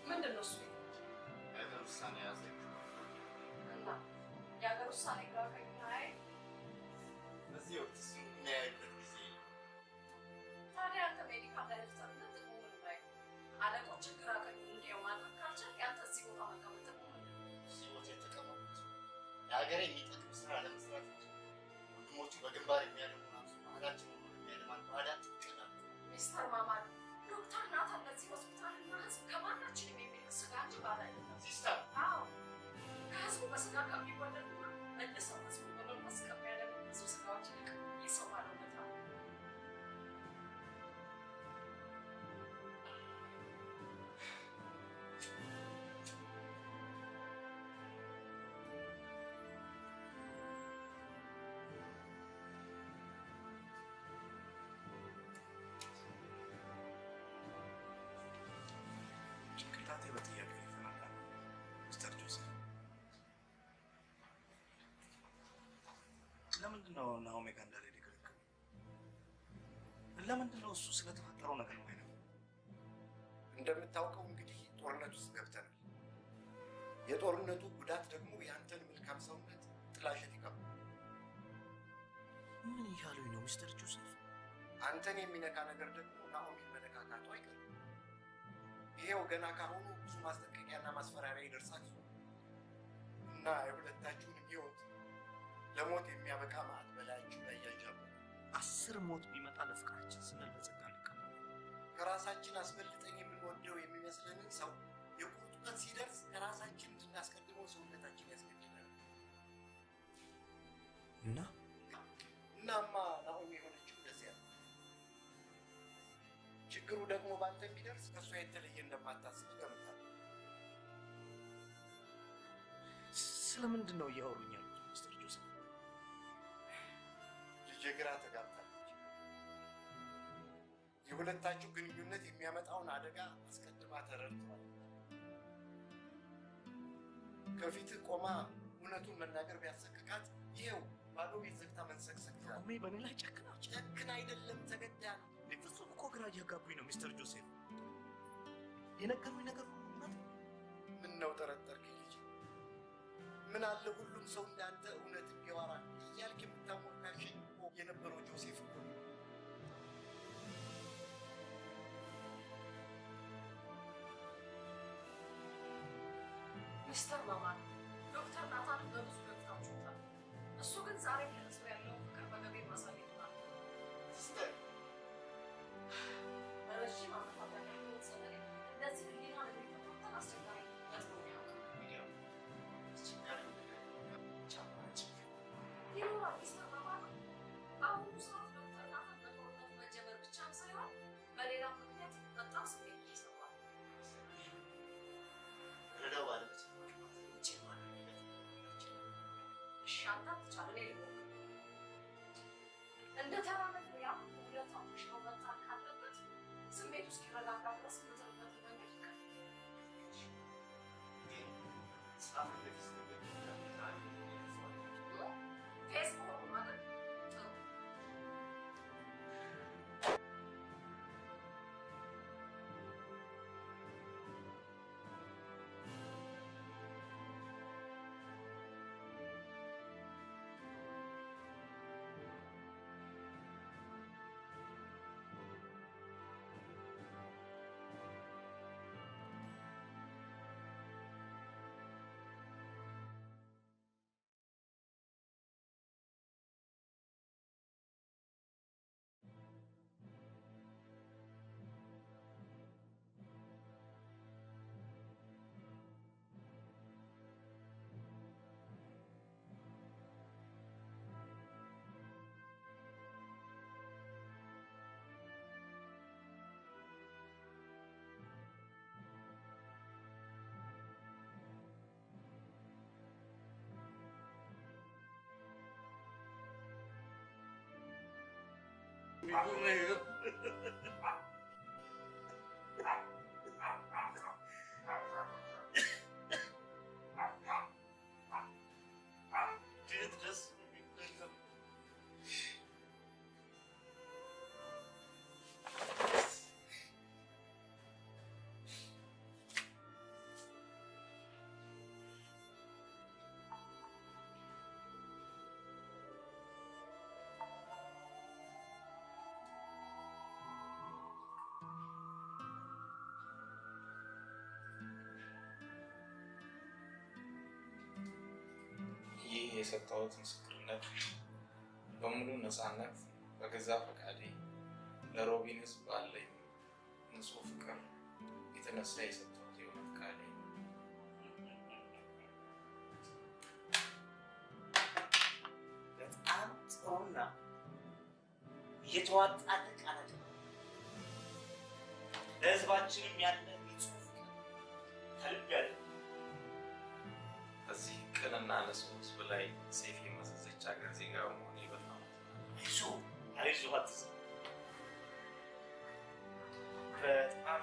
ምንድን ነው እሱ? የሀገር ውሳኔ ያዘ እና የሀገር ውሳኔ ግራ ቀኝ ላይ በዚህ ወቅት እሱ የሚያይበት ጊዜ ታዲያ አንተ ሜዲካል ዳይሬክተርነት ጥቅሙ ምን ላይ ነው? አለቆችን ግራ ቀኝ እንዲያው ማድረግ ካልቻልክ ያንተ እዚህ ቦታ መቀመጥ ጥቅሙ ምንድን ነው? እዚህ ቦታ የተቀመጡት ለሀገር የሚጠቅም ስራ ለመስራት እንጂ ወንድሞቹ በግንባር የሚያደርጉ ናቸው። ባህላችን ሁሉ የሚያለማን ባህላት ይቀናሉ። ሚስተር ማማድ ዶክተር ናታን ለዚህ ሆስፒታልና ህዝብ ከማናችንም የሚልቅ ስጋ እንጂ ባል አይደለም። ሲስተር አዎ ከህዝቡ በስጋ ከሚወለዱና መልሰው ህዝቡ በመንፈስ ከሚያደርጉ ብዙ ስጋዎች ይልቅ ይህ ሰው ባለው ቦታ ነው። ጭንቅላቴ በጥያቄ ይፈናል። ሚስተር ጆሴፍ ለምንድን ነው ናኦሚ ጋር እንዳልሄድ የከለከሉ? ለምንድን ነው እሱ ስለተፈጠረው ነገር ነው አይነው? እንደምታውቀው እንግዲህ ጦርነት ውስጥ ገብተናል። የጦርነቱ ጉዳት ደግሞ የአንተን መልካም ሰውነት ጥላሸት ይቀባል። ምን እያሉኝ ነው ሚስተር ጆሴፍ? አንተን የሚነካ ነገር ደግሞ ናኦሚን መነካካቱ አይቀርም። ይሄው ገና ካሁኑ ብዙ ማስጠንቀቂያና ማስፈራሪያ ይደርሳል እና የሁለታችሁንም ህይወት ለሞት የሚያበቃ ማዕት በላያችሁ ላይ ያንዣቡ። 10 ሞት ቢመጣ ለፍቅራችን ስንል በጸጋ እንቀበል። ከራሳችን አስበልጠን የምንወደው የሚመስለንን ሰው የቁርጡ ቀን ሲደርስ ከራሳችን እንድናስቀድመው ሰውነታችን ያስገድዳል። እናማ ናኦሚ የሆነችው እንደዚያ ነው። ችግሩ ደግሞ ባንተ ቢደርስ ከእሷ የተለየ እንደማታስብ እገምታለሁ። ስለምንድን ነው እያወሩኝ ያሉት ሚስተር ጆሴፍ? ልጄ ግራ ተጋብታለች። የሁለታችሁ ግንኙነት የሚያመጣውን አደጋ አስቀድማ ተረድተዋለች። ከፊትህ ቆማ እውነቱን መናገር ቢያሰቅቃት ይኸው ባዶ ቤት ዘግታ መንሰቅሰቅ ይዛል። ናኦሚ በእኔ ላይ ጨክናች። ጨክን አይደለም ተገዳ ነው። ፍጹም እኮ ግራ እያጋቡኝ ነው ሚስተር ጆሴፍ። የነገሩኝ ነገር ሁሉ እውነት ነው። ምን ነው ጠረጠርክ ልጅ? ምን አለ ሁሉም ሰው እንዳንተ እውነት ቢያወራ እያልክ የምታሞካሽኝ የነበረው ጆሴፍ እኮ ነው። ሚስተር ማማድ ግን ዛሬ ከነሱ ያለውን ፍቅር በገቤ ማሳየት ነው። በረዥም ዓመታት ያለውን ሰነድ እንደዚህ ህሊና ለቤተሰብ አስቸጋሪ መስሎ ያውቃል። ይኖራል ይሰማማል። በአሁኑ ሰዓት ዶክተር ናታን በጦርነት መጀመር ብቻም ሳይሆን በሌላ ምክንያት በጣም ስሜት ይሰማል። ረዳው ባለቤት ሻንታ ተቻለ ነው እንደ ተራ ነገር ያ ሁለታው ሽው መጣ ካለበት ስሜቱ እስኪረጋጋ ድረስ መዘርበት መንገድ ይቀር ፌስቡክ ማለት ጥሩ ይህ የሰጠሁት ምስክርነት በሙሉ ነፃነት በገዛ ፈቃዴ ለሮቢን ህዝብ ባለኝ ንጹህ ፍቅር የተነሳ የሰጠሁት የእውነት ቃሌ በጣም ጥሩና የተዋጣለ ቃላት ነው። ለህዝባችንም ያለ ንጹህ ፍቅር ከልብ ያለ ከዚህ ቅንና ንጹህ ህዝብ ላይ ሰይፍ የመዘዘች ሀገር ዜጋ መሆኔ በጣም አይዞህ አትዘን። በጣም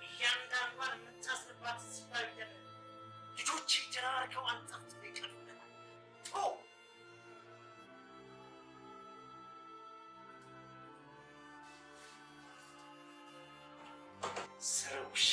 እያንዳንዷን የምታስርባት ስፍራ ይደለ ልጆች ጀራርከው አንጠፍጥ ይቀርብናል ቶ ስሩሽ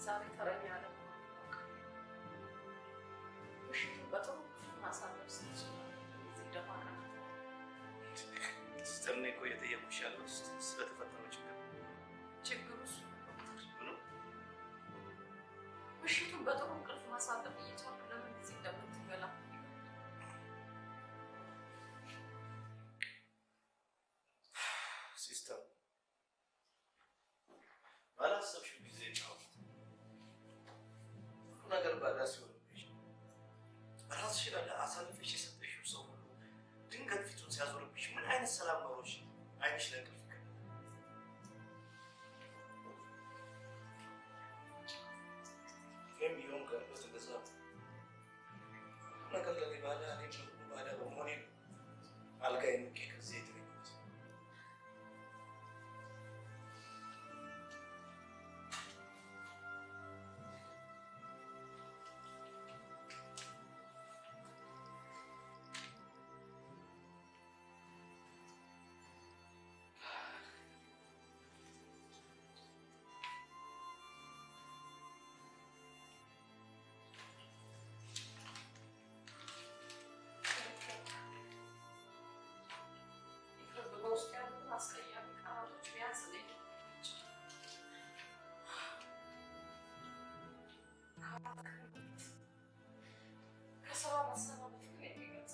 ዛሬ ተረኛ ያለ ምሽቱን በጥሩ ማሳለፍ ስትችል እዚህ ደፋ ቀናት ሲስተር እኔ እኮ እየጠየኩሽ ያለው ስለተፈጠረው ችግሩ እሱ ነው። ምኑ ምሽቱን በጥሩ እንቅልፍ ማሳለፍ እየቻልክ ለምን ጊዜ እንደምትበላ ሲስተር ባላሰብሽው ጊዜ ነው ነገር ባዳ ሲሆንብሽ ራስሽን አሳልፈሽ የሰጠሽው ሰው ሁሉ ድንገት ፊቱን ሲያዞርብሽ ምን አይነት ሰላም ኖሮሽ አይንሽ ለእንቅልፍ ይከብዳል? እኔም ቢሆን ቀርበት እንደዛ ነገር ለኔ ባዳ እኔም ለሁሉ ባዳ በመሆኔ አልጋዬ ንቄ ከዚህ የተገኘሁት። በውስጥ ያሉትን አስቀያሚ ቃላቶች ቢያንስ ከስራ መሰናበት ግን የሚገልጽ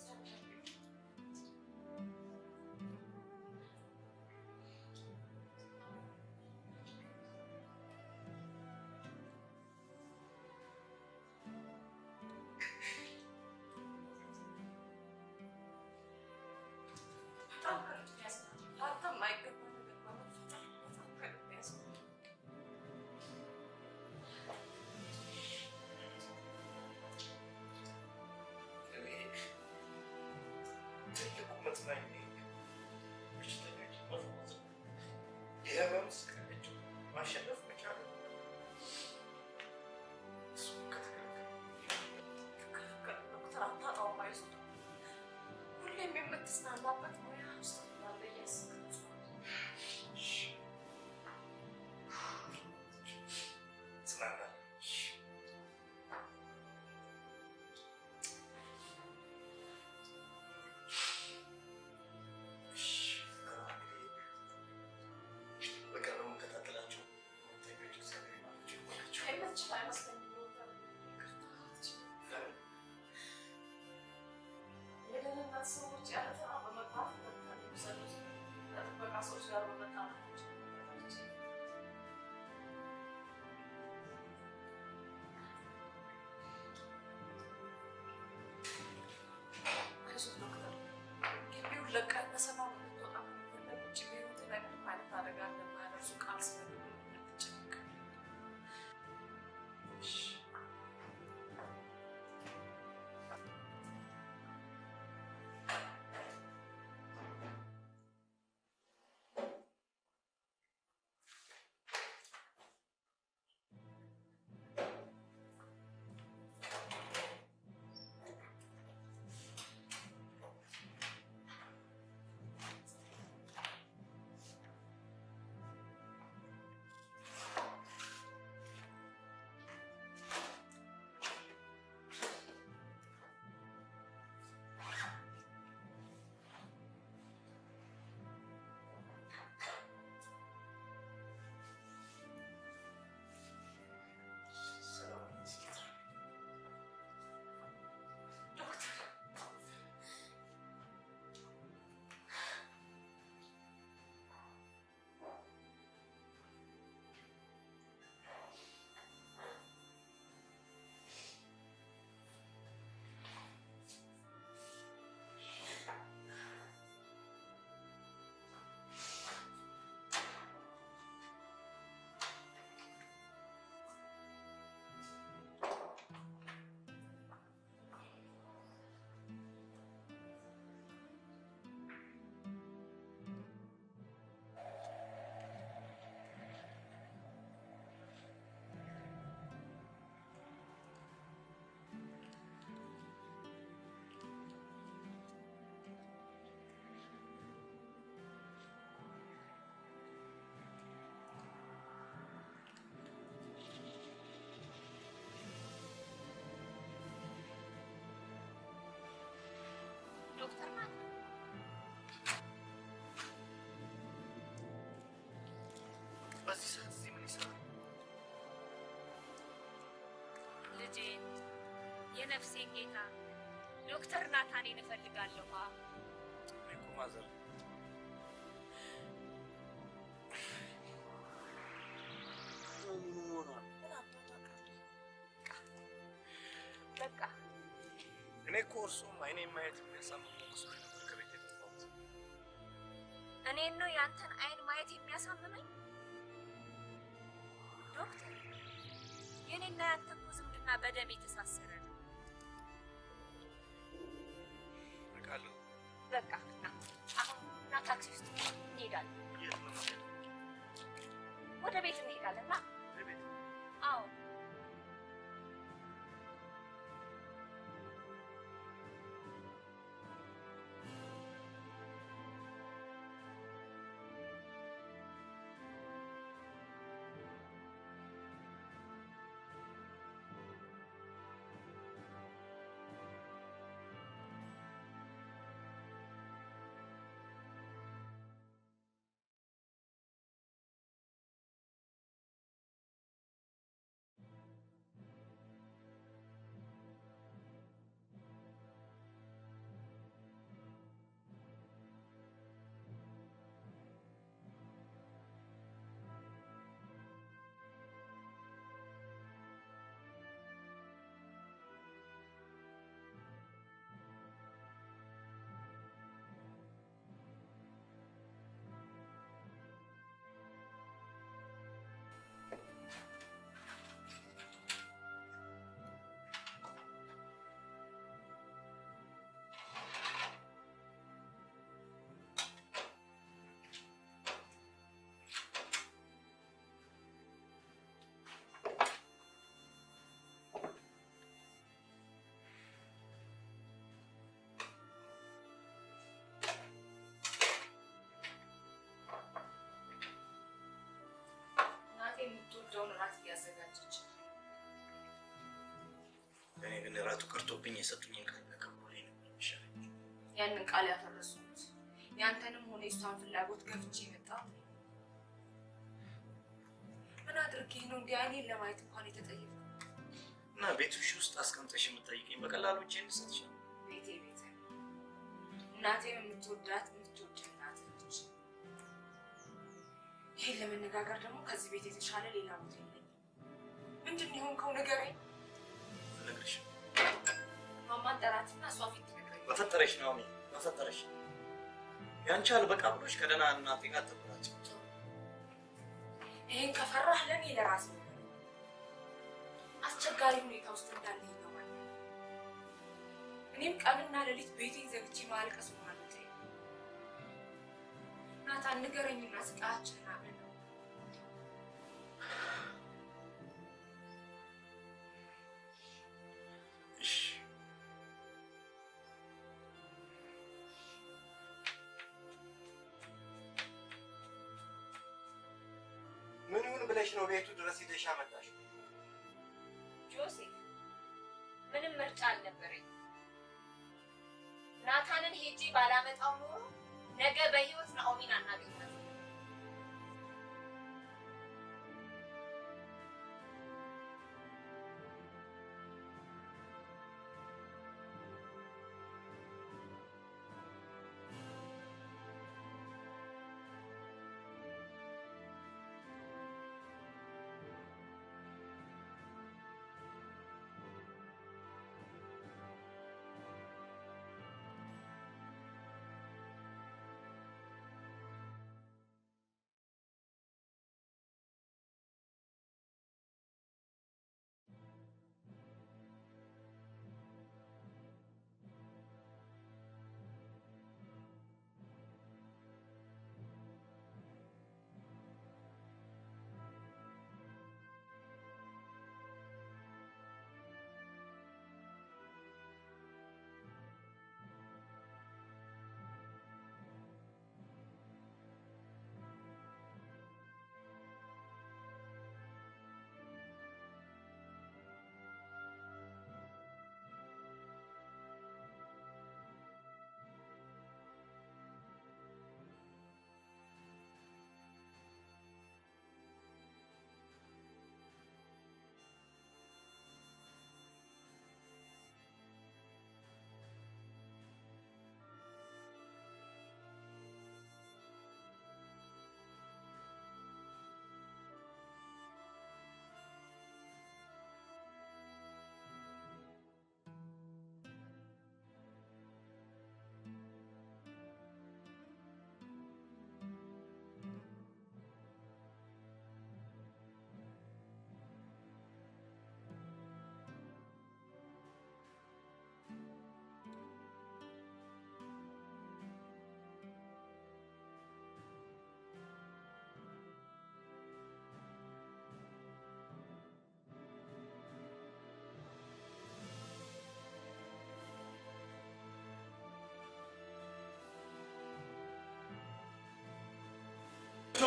ማሸነፍ መቻል እሱም ከተከለከለ ዶክተር አታጣውም። አይዞህ ሁሌም የምትዝናናበት ሙያ ውስጥ እንዳለ እያሰብክ ትጽናናለህ። በቅርብ የምከታተላቸው ተኞች እግዚአብሔር ይባርካቸው ይባርካቸው። የምትችል አይመስለኝም ዶክተር። የደህንነት ሰዎች ያለ ተራ በመግባት የሚሰሩት ከጥበቃ ሰዎች ጋር በመጣናቸው አይዞህ ዶክተር፣ ግቢውን ለቀህ በሰላም እንድትወጣ ከፈለግ ውጭ በሕይወትህ ላይ ምንም አይነት አደጋ እንደማያደርሱ ቃል ስለገቡ እንዳትጨነቅ። ዶክተር ናት። በዚህ ሰዓት እዚህ ምን ይሰራል? ልጄ የነፍሴን ጌታ ዶክተር ናታኔን እፈልጋለሁ። እኔ እኮ ማዘር በቃ እኔ እኮ እርሱም አይኔን ማየት የሚያሳምመው መስሎኝ ነበር ከቤት የጠፋሁት። እኔን ነው ያንተን አይን ማየት የሚያሳምመኝ? ዶክተር የኔና ያንተ እኮ ዝምድና በደም የተሳሰረ ነው። አውቃለሁ። በቃ አሁን ና ታክሲ ውስጥ እንሄዳለን። የት ነው የምንሄደው? ወደ ቤት እንሄዳለን። ና ወደ ቤት? አዎ የምትወደውን እራት እያዘጋጀች ነው። እኔ ግን እራቱ ቀርቶብኝ የሰጡኝን ቃል ተቀብሎኝ ነበር የሚሻለኝ። ያንን ቃል ያፈረሱት ያንተንም ሆነ የእሷን ፍላጎት ገፍቼ የመጣሁት ምን አድርጌ ነው እንዲህ አይኔን ለማየት እንኳን የተጠየቅኩት? እና ቤትሽ ውስጥ አስቀምጠሽ የምትጠይቀኝ በቀላሉ እጄ እንድሰጥሽ ነው? ቤቴ እናቴም የምትወዳት የምትወድ እናት ነች። ይሄን ለመነጋገር ደግሞ ከዚህ ቤት የተሻለ ሌላ ቦታ የለኝም። ምንድን ነው የሆንከው? ንገረኝ። ልነግርሽ ማማን ጠራትና እሷ ፊት ትነግረኝ። በፈጠረሽ ነው እኔ በፈጠረሽ ያንቺ አልበቃ ብሎሽ ከደህና እናቴ ጋር ተቆራጭ። ይሄን ከፈራህ ለኔ ለራስ ነው አስቸጋሪ ሁኔታ ውስጥ እንዳለ ይገባል። እኔም ቀንና ሌሊት ቤቴን ዘግቼ ማልቀስ ማለት ነው። ናታን ንገረኝና ስቃያችንን አብረን ምን ይሁን ብለሽ ነው ቤቱ ድረስ ሄደሽ አመጣሽ? ጆሴፍ ምንም ምርጫ አልነበረኝ። ናታንን ሄጄ ባላመጣው ኖሮ ነገ በህይወት ናኦሚን አናገኛት።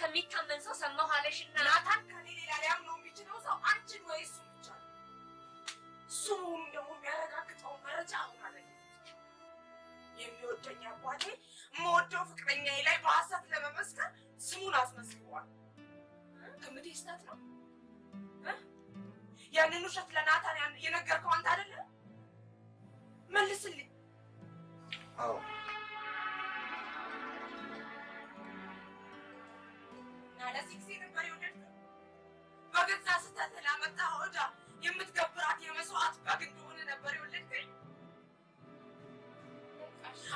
ከሚታመን ሰው ሰማሁ አለሽና ናታን ከኔ ሌላ ሊያምነው የሚችለው ሰው አንቺን ወይ እሱ ብቻ ነው። እሱ ደግሞ የሚያረጋግጠው መረጃ አሁን አለ። የሚወደኝ አባቴ የምወደው ፍቅረኛዬ ላይ በሐሰት ለመመስከር ስሙን አስመስክሯል። ግምቴ ስህተት ነው? ያንን ውሸት ለናታን የነገርከው አንተ አይደለም? መልስልኝ። አዎ ለዚህ ጊዜ ነበር የወደድከው? በገዛ ስህተት ላመጣኸው ዕዳ የምትገብራት የመስዋዕት በግ እንደሆነ ነበር የወለድከኝ?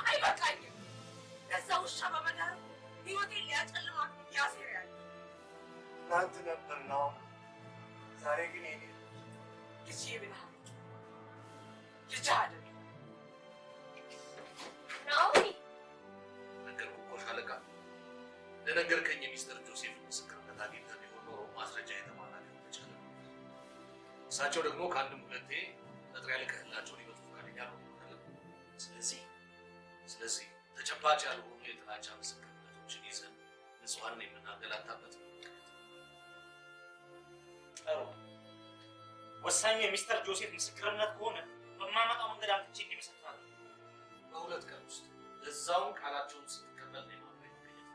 አይበቃኝም። ለዛ ውሻ በመዳር ህይወቴን ሊያጨልማት ያሴር ያለ ትናንት ነበር ነው። ዛሬ ግን የኔ ልጅ ብለሃል። ልጅ አይደለም ናኦሚ። ነገርኩህ እኮ ሻለቃ። ለነገርከኝ የሚስተር ጆሴፍ ምስክርነት አግኝተህ ቢሆን ኖሮ ማስረጃ የተሟላ ሊሆን ይችላል። እሳቸው ደግሞ ከአንድም ሁለቴ መጥሪያ ልከህላቸው ሊመጡ ፈቃደኛ አልሆኑም። ስለዚህ ተጨባጭ ያልሆኑ የጥላቻ ምስክርነቶችን ይዘን ንጹሐንን የምናገላታበት ጥሩ። ወሳኙ የሚስተር ጆሴፍ ምስክርነት ከሆነ በማመጣው መንገድ አምጥቼ እንዲመሰክራለሁ። በሁለት ቀን ውስጥ እዛውን ቃላቸውን ስትቀበል ነው ማለት ይገኛል።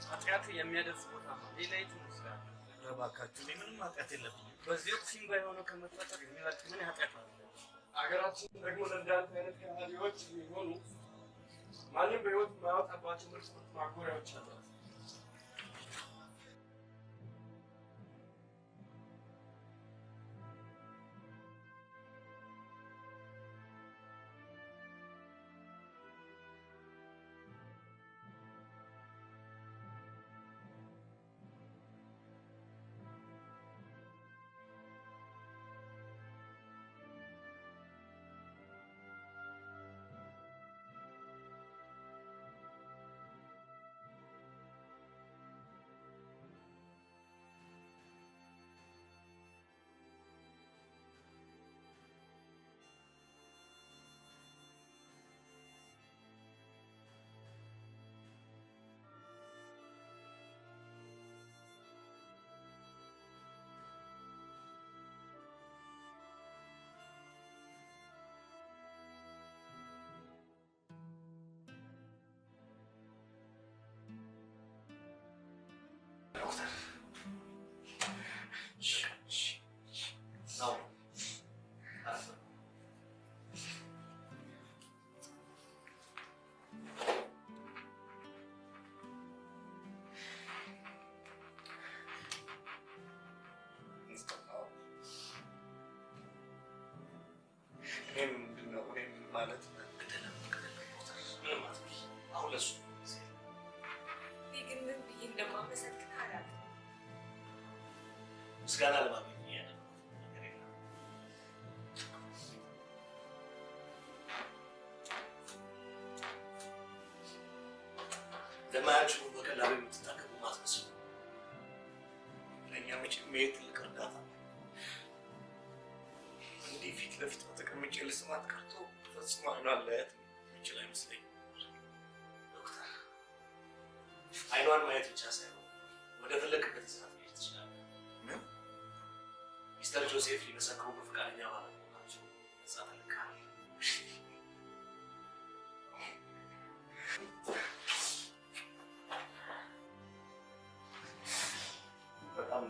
ኃጢአት የሚያደርስ ቦታ ነው። ሌላ የት ይመስላል? እባካችሁ እኔ ምንም ኃጢአት የለብኝም። በዚህ ወቅት ሲምባ የሆነው ከመፈጠር የሚበልጥ ምን ኃጢአት አለ? አገራችን ደግሞ ለእንዳንተ አይነት ከሃዲዎች የሚሆኑ ማንም በህይወት የማያወጣባቸው ምርጥ ማጎሪያዎች አሏት። ማለት አሁን ለሱ ግን ምን ብዬ እንደማመሰግን አላውቅም። ምስጋና ለማግኘት እያደረኩት ነገር የለም። ለማያችሁ በቀላሉ የምትታቀሙ ማስመስሉ ለእኛ መቼም ይሄ ትልቅ እርዳታ ነው። እንዲህ ፊት ለፊት ተቀምጬ ልስማት ቀርቶ ፈጽሞ አይኗን ላያት የሚችል አይመስለኝም። ዶክተር አይኗን ማየት ብቻ ሳይሆን ወደ ፈለግበት ይዛት መሄድ ትችላለህ። ምን? ሚስተር ጆሴፍ ሊመሰክሩ በፈቃደኛ ባለመሆናቸው ነጻ ተልከሃል። በጣም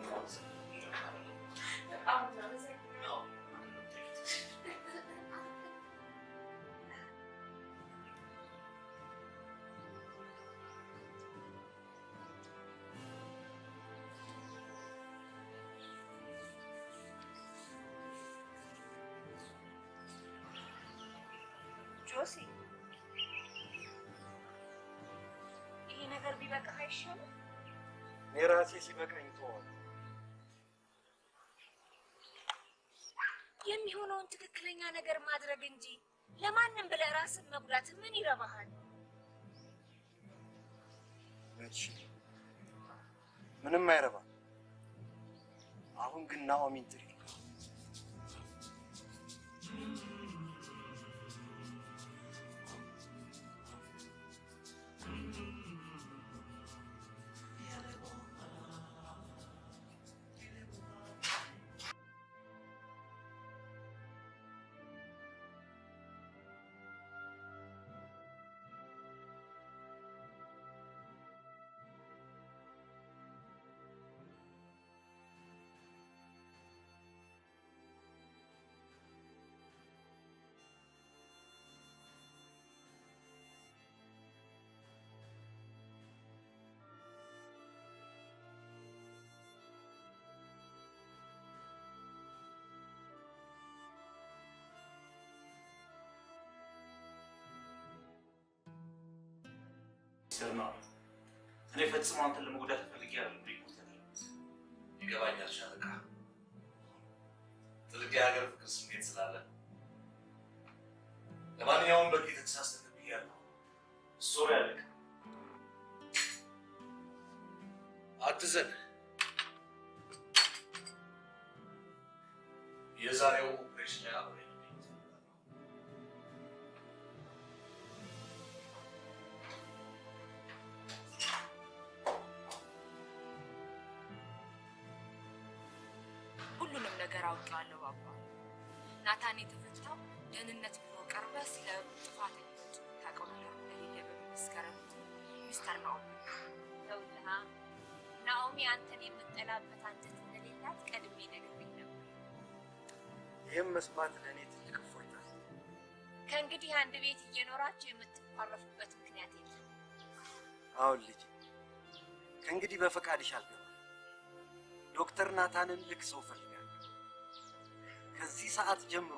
ጆሲ ቢበቃህ አይሻልም? የራሴ ሲበቃኝ ተወው። የሚሆነውን ትክክለኛ ነገር ማድረግ እንጂ ለማንም ብለህ ራስን መጉዳት ምን ይረባሃል? እሺ ምንም አይረባ። አሁን ግን ናኦሚን ጥሪ። ነው እኔ ፈጽሞ አንተን ለመጉዳት ፈልጌ አይደለም ሪፖርት ያደረኩት። ይገባኛል ሻለቃ። ጥልቅ የሀገር ፍቅር ስሜት ስላለ ለማንኛውም በቂ ተሳስተህ ብያለሁ። ሶሪ አለቃ። አትዘን። የዛሬው ኦፕሬሽን ላይ አብሬ አውቃለሁ ባባ። ናታን የተፈታው ደህንነት ብሎ ቀርበ ስለ ጥፋተኞች ታውቀው እንደሌለ በመስከረ ሚስተር ናኦሚ ተውልሃ። ናኦሚ አንተን የምትጠላበት አንጀት እንደሌላት ቀድሜ ነግሬህ ነበር። ይህም መስማት ለእኔ ትልቅ እፎይታ። ከእንግዲህ አንድ ቤት እየኖራችሁ የምትኳረፉበት ምክንያት የለም። አሁን ልጅ ከእንግዲህ በፈቃድሽ አልገባም። ዶክተር ናታንን ልክ ሰው ፈልጋለሁ። ከዚህ ሰዓት ጀምሮ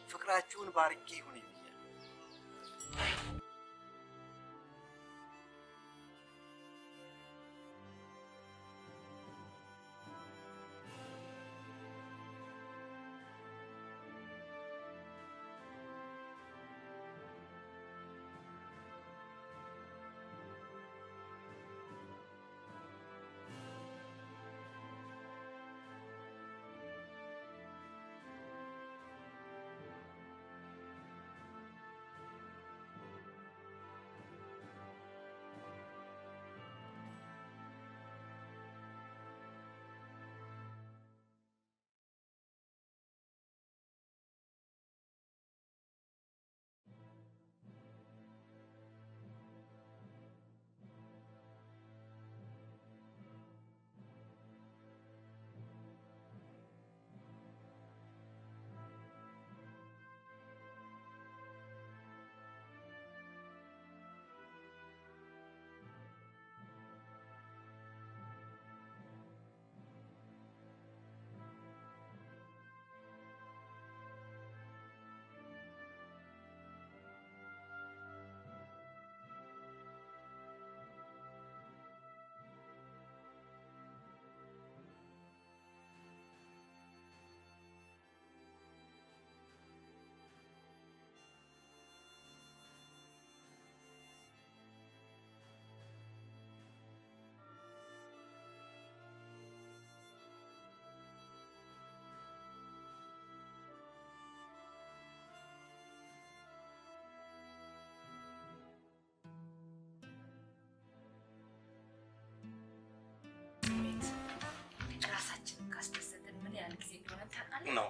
ፍቅራችሁን ባርኬ ይሁን ይብያለሁ። ራሳችንን ካስደሰትን ምን ያህል ጊዜ እንደሆነ ታውቃለህ? ኖ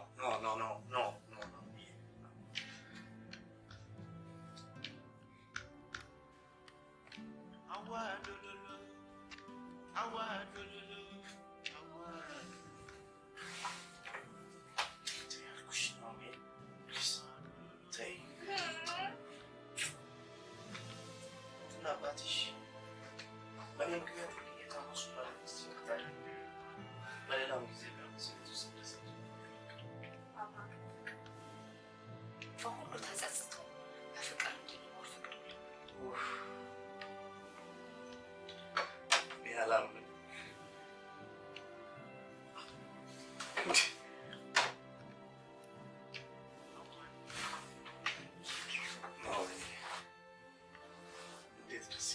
እንዴት ደስ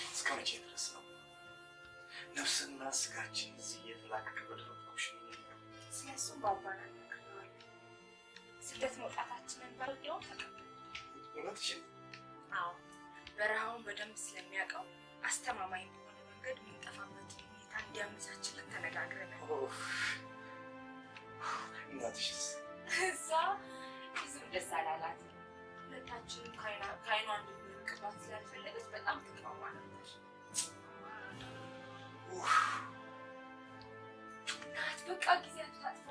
እስከ መቼ ድረስ ነው ነፍስና ስጋችን እዚህ እየተላቀቀ በደረቆሽ? ስለሱም ባባና ስደት መውጣታችንን ባልደው ተቀበል። እውነትሽን? አዎ በረሃውን በደንብ ስለሚያውቀው አስተማማኝ በሆነ መንገድ የምንጠፋበት ሁኔታ እንዲያመቻችልን ተነጋግረናል። እናትሽስ? እዛ ብዙም ደስ አላላት። ሁለታችንም ከዓይኗ እንድንርቅባት ስላልፈለገች በጣም ተቃውማ ነበር። እናት በቃ ጊዜ አታጥፋ።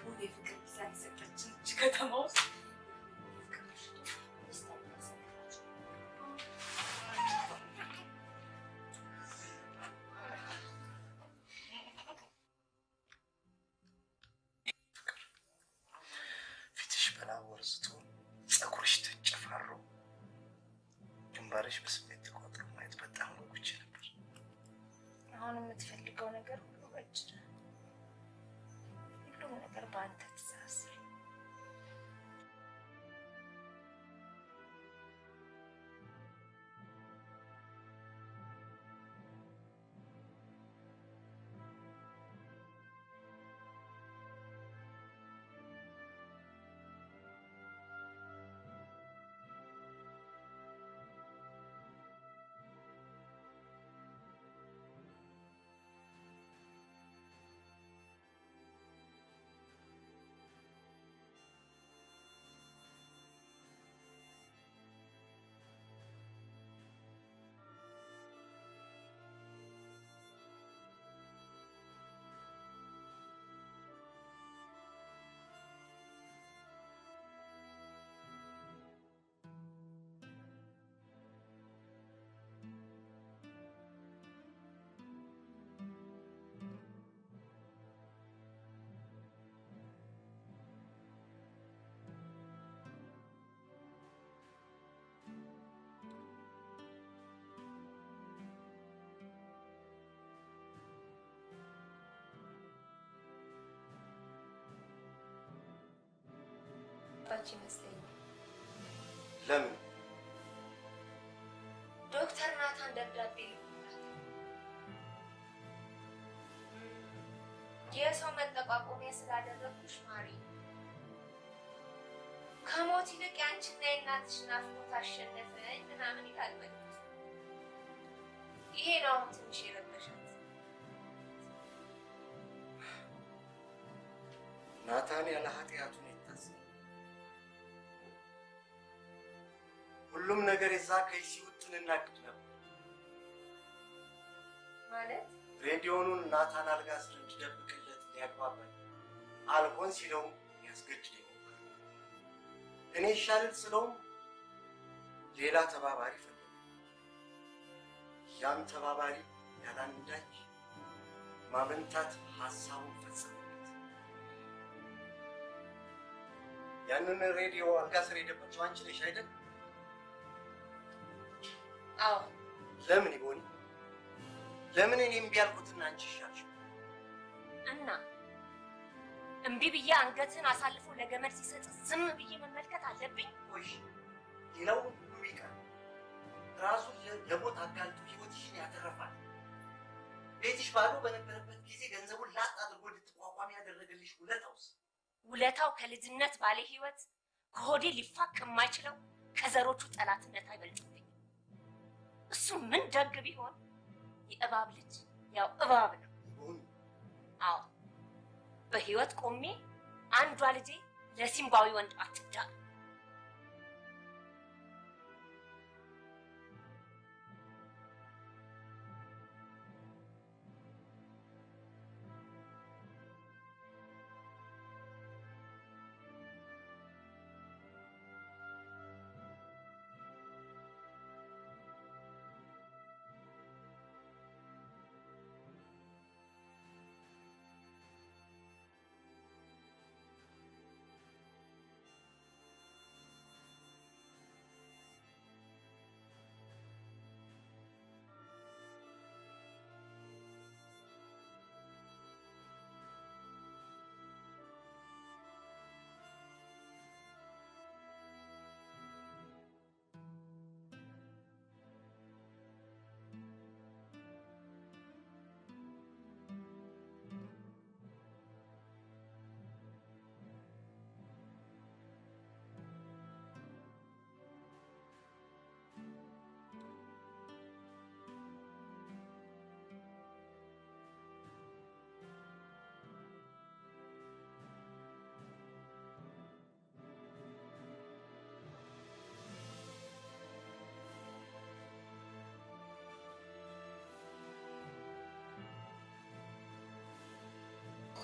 ወደ ፍቅር ጊዜ የሰጠችን እች ከተማ ውስጥ ፊትሽ በላወር ስትሆን ፀጉርሽ ተንጨፋሮ ግንባርሽ በስሜት ተቋጥሮ ማየት በጣም ጓጉቼ ነበር። አሁን የምትፈልገው ነገር ሁሉ በእጅ ነው። ሁሉም ነገር በአንተ ትእዛዝ። ባች ይመስለኛል። ለምን? ዶክተር ናታን ደብዳቤ ልኮላት የሰው መጠቋቆሚያ ስላደረኩሽ ማሪ፣ ከሞት ይልቅ ያንቺና የእናትሽ ናፍቆት አሸነፈኝ ምናምን ይላል መልዕክቱ። ይሄ ነው አሁን ትንሽ የረበሻት። ናታን ያለ ኃጢአቱ ነው የታሰረው። ሁሉም ነገር የዛ ከይሲ ውጥንና ቅድ ነበር ማለት ሬዲዮኑን ናታን አልጋ ስር እንድደብቅለት ሊያግባባኝ አልሆን ሲለውም ያስገድደኝ ነበር። እኔ ይሻልል ስለውም ሌላ ተባባሪ ፈለገ። ያም ተባባሪ ያላንዳች ማመንታት ሀሳቡን ፈጸመለት። ያንን ሬዲዮ አልጋ ስር የደበቅሽው አንቺ ነሽ አይደል? አዎ። ለምን ይሆን? ለምን እኔ እምቢ ያልኩትና አንቺ ይሻልሽ? እና እምቢ ብዬ አንገትህን አሳልፎ ለገመድ ሲሰጥ ዝም ብዬ መመልከት አለብኝ? ቆይ ሌላው ሁሉ ይቀር፣ ራሱን ለሞት አጋልጦ ህይወትሽን ያተረፋል። ቤትሽ ባዶ በነበረበት ጊዜ ገንዘቡን ላጥ አድርጎ እንድትቋቋሚ ያደረገልሽ ውለታውስ? ውለታው ከልጅነት ባለ ህይወት ከሆዴ ሊፋቅ የማይችለው ከዘሮቹ ጠላትነት አይበልጥብኝም። እሱ ምን ደግ ቢሆን የእባብ ልጅ ያው እባብ ነው። አዎ በህይወት ቆሜ አንዷ ልጄ ለሲምባዊ ወንድ አትዳር።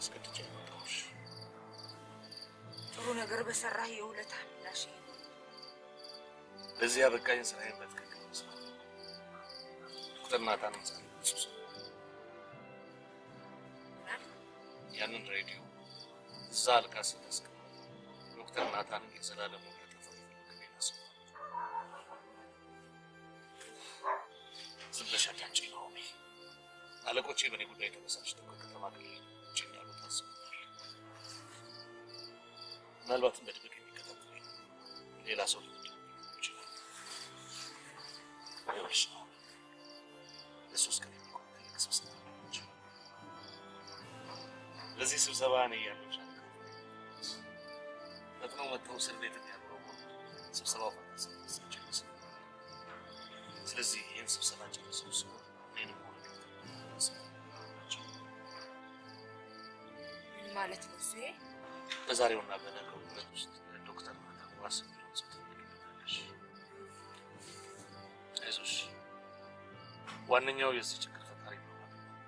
አስገድጄ መጣሁሽ። ጥሩ ነገር በሰራህ የውለታ ምላሽ ለዚህ አበቃኝ። ስራዬን በትክክል መስራት ዶክተር ናታንን ጻፍኩት። ያንን ሬዲዮ እዛ አልጋ ስላስቀ ዶክተር ናታንን የዘላለም ውለታ ፈልጌ ነው። ዝም ብለሽ አዳምጪኝ ናኦሚ። አለቆቼ በእኔ ጉዳይ ተበሳጭተው ከከተማ ክልል ውጭ እንዳሉ ታስበዋል። ምናልባትም በድብቅ የሚከታተሉኝ ሌላ ሰው ሊሆን ይችላል። ይኸውልሽ ነው ለሶስት ቀን የሚቆይ ትልቅ ስብሰባ ናቸው። ለዚህ ስብሰባ እኔ እያለሁ ፈጥነው መጥተው እስር ቤት የሚያምረው ስብሰባው ፈታሰች ይመስላል። ስለዚህ ይህን ስብሰባ ጨርሰው ሲሆን እኔንም ሆነ ማለት ነው። እሱ በዛሬውና በነገው ዕለት ውስጥ ዶክተር ናታን ዋስ የሚሆን ሰው ትፈልጊያለሽ። አይዞሽ፣ ዋነኛው የዚህ ችግር ፈጣሪ ነው ማለት ነው።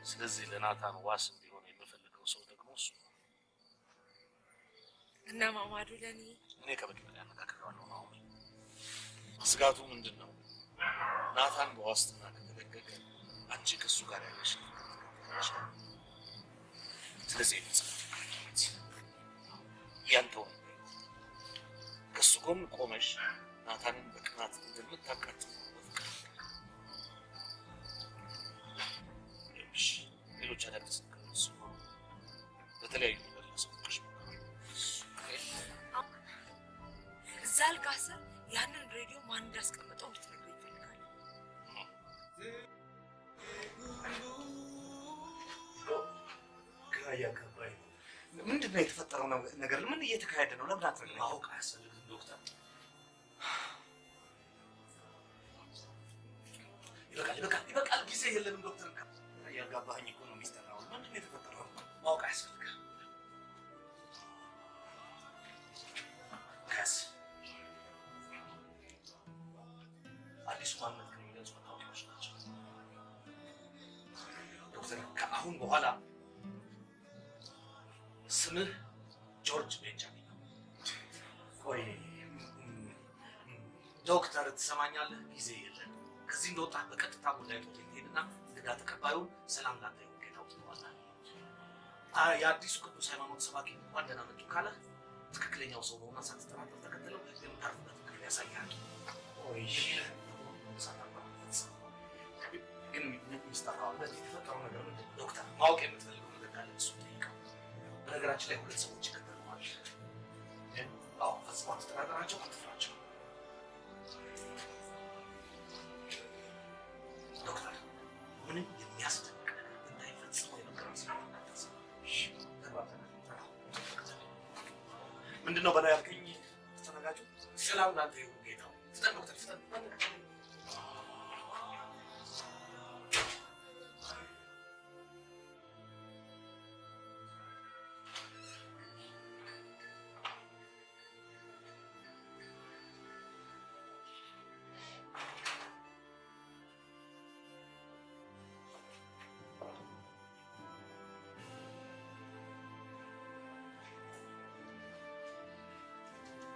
ስለዚህ ለናታን ዋስ እንዲሆን የምፈልገው ሰው ደግሞ እሱ ነው። እና ማማዱ ለኔ እኔ ከበቂ በላይ አነጋግሬዋለሁ ነው። ስጋቱ ምንድን ነው? ናታን በዋስትና ከተለቀቀ አንቺ ከእሱ ጋር ያለሽ ስለዚህ ያንተው ከእሱ ጎን ቆመሽ ናታንን በቅናት እንደምታቃጥል ሌሎች አዳዲስ ነገሮች ሲሆኑ በተለያዩ ነገር ላሳውቅሽ እዛ አልጋ ስር ያንን ሬዲዮ ማን እንዳስቀመጠው እንድትነግረኝ እፈልጋለሁ። ግራ እያጋባኝ ነው። ምንድን ነው የተፈጠረው ነገር? ምን እየተካሄደ ነው? ለምን አትነግረኝ? ማወቅ አያስፈልግም ዶክተር። ይበቃል። ጊዜ የለንም ዶክተር። እያጋባኸኝ እኮ ነው ሚስተር ናኦል። ምንድን ነው የተፈጠረው? ማወቅ አያስፈልግም። ከስ አዲሱ ማንነት ከሚገልጹ መታወቂያዎች ናቸው ዶክተር። ከአሁን በኋላ ስምህ ጆርጅ ቤንጃሚን ነው። ቆይ ዶክተር ትሰማኛለህ? ጊዜ የለን። ከዚህ እንደወጣህ በቀጥታ ጉዳይ ሆቴል ሄድና እንግዳ ተቀባዩን ሰላም ላንተ ይሁን ጌታው ትለዋለህ። የአዲሱ ቅዱስ ሃይማኖት ሰባኪ እንኳን ደህና መጡ ካለ ትክክለኛው ሰው ነውና ሳትጠራጠር ተከተለው የምታርፍበት ክፍል ያሳያል። ግን ሚስተር ናኦል በዚህ የተፈጠረው ነገር ምንድን ነው? ዶክተር ማወቅ የምትፈልገው ነገር ካለ እሱ ጠይቀው። በነገራችን ላይ ሁለት ሰዎች ይከተሉዋል። አዎ ፈጽሞ አትጠራጠራቸው፣ አትፍራቸው። ዶክተር ምንም የሚያስደንቅ ነገር እንዳይፈጽመው የመከረው ስለ ምንድን ነው በላይ ያልከኝ? ተዘጋጁ። ሰላም ላንተ ይሁን ጌታው። ፍጠን ዶክተር ፍጠን።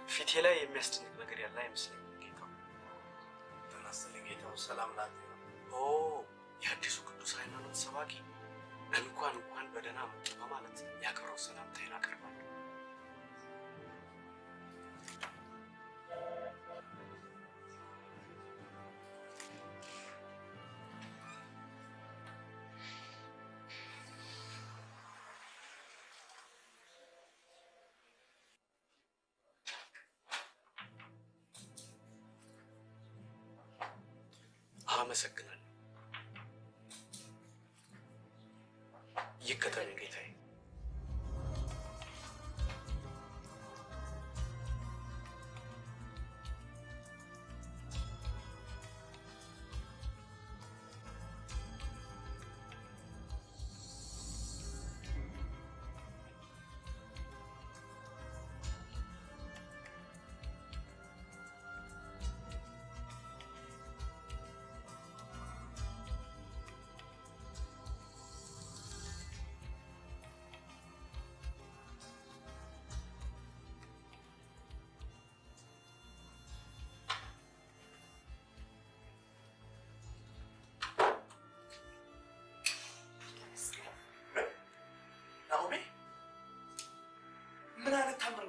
ፊቴ ላይ የሚያስደንቅ ነገር ያለ አይመስለኝም ጌታው። ተናስተልኝ ጌታው። ሰላም ላንተ ይሁን። ኦ የአዲሱ ቅዱስ ሃይማኖት ሰባኪ እንኳን በደህና መጡ በማለት ያክብረው ሰላምታዬን አቀርባለሁ። አመሰግናለሁ። ይከተሉ ጌታዬ።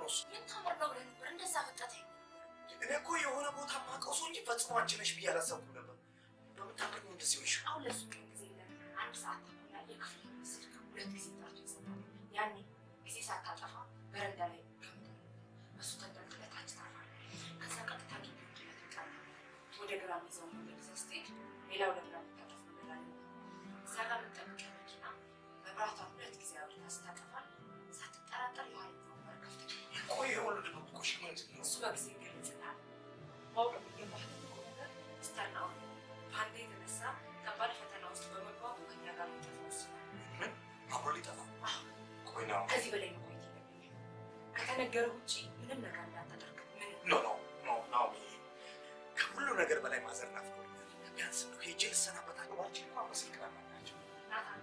ነው እሱ? ምን ታምር ነው ብለህ ነበር እንደዛ ፈጠተኝ? እኔ እኮ የሆነ ቦታ ማውቀው ሰው እንጂ ፈጽሞ አንቺ ነሽ ብዬ አላሰብኩም ነበር። በምን ታምር ነው እንደዚህ ሆንሽ? አሁን ለሱ ቀን ጊዜ የለም። 1 ሰዓት ተኩል ላይ የክፍል ስልክ 2 ጊዜ ጠርቶ ይሰጣል። ያኔ ጊዜ ሳታጠፋ በረንዳ ላይ ከምትል እሱ ተንጠልጥለህ ታች ታርፋለህ። ከዛ ቀጥታ ግቢ ትመጣለህ። ወደ ግራ ይዘው መንገድ ይዘህ ስትሄድ ሌላው ለግራ የምታጠፍ መንገድ አለ። እዛ ጋር የምትጠብቀው መኪና መብራቷን 2 ጊዜ አብርታ ስታጠፋል ሳትጠራጠር የኋለኛው በር ከፍተህ ቆይ ይሄ ሁሉ ድብብቆሽ ምንድን ነው? እሱ በጊዜ ይገለጽልሃል። ማወቅ የሚገባህ ነገር ስተናው በአንዴ የተነሳ ከባድ ፈተና ውስጥ በመግባቱ ከኛ ጋር ሊጠፋ ወስኗል። ምን አብሮ ሊጠፋ? ቆይ ነው ከዚህ በላይ መቆየት የለብኝም። ከተነገረህ ውጭ ምንም ነገር እንዳታደርግ። ምንም ኖ ከሁሉ ነገር በላይ ማዘር ናፍቆኛል። ቢያንስ ነው ሄጄ ልሰናበታቸው ባልችል እንኳን በስልክ ላናግራቸው። ናታን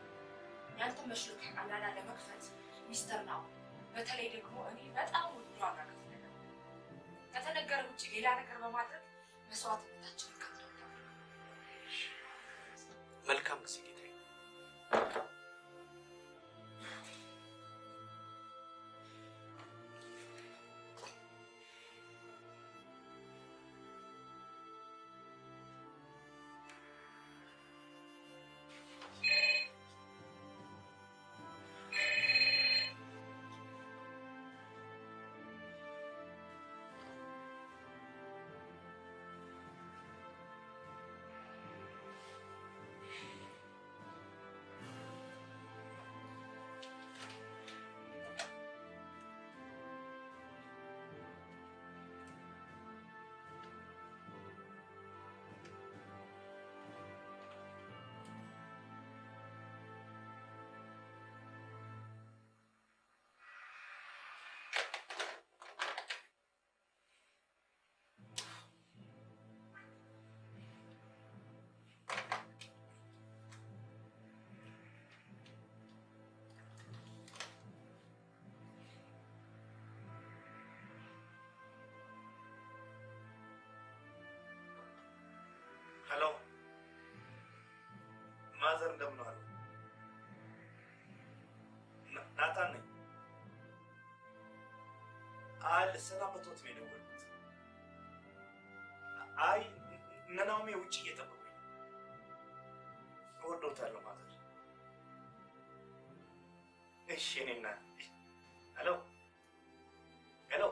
ያንተን መሽሎክ ቀላላ ለመክፈት ሚስተር ነው። በተለይ ደግሞ እኔ በጣም ውድ ዋጋ ከፍለናል። ከተነገረህ ውጭ ሌላ ነገር በማድረግ መስዋዕትነታችንን ከፍለናል። መልካም ጊዜ ጌታዬ። ሄሎ ማዘር እንደምን ዋሉ? ናታን ነኝ። ልሰናበቶት ነው የደወልኩት። አይ ነናሜ ውጭ እየጠበቁኝ ነው። እወዶታለሁ ማዘር። እሺ እኔ እናት። ሄሎ ሄሎ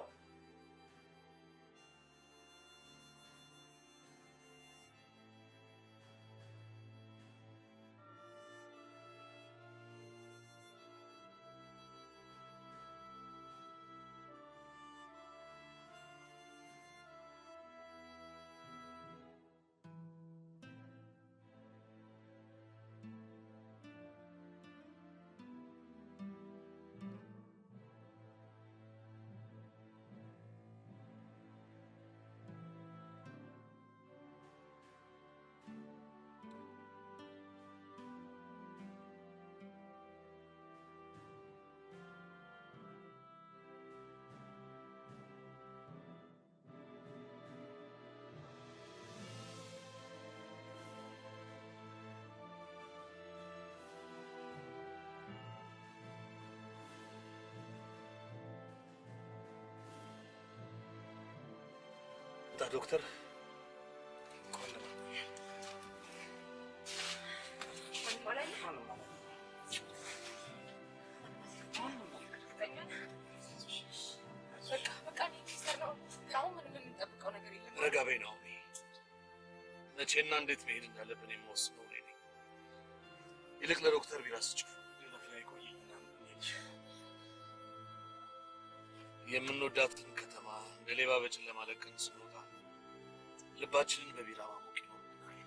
ዶክተር ረጋ በይ ነው። መቼና እንዴት መሄድ እንዳለብን የምወስነው እኔ ነኝ። ይልቅ ለዶክተር ቢራ ስጭው። የምንወዳትን ከተማ እንደ ሌባ በጨለማ ለቀን ስንወጣ ልባችንን በቢራ ማሞቅ ይኖርብናል።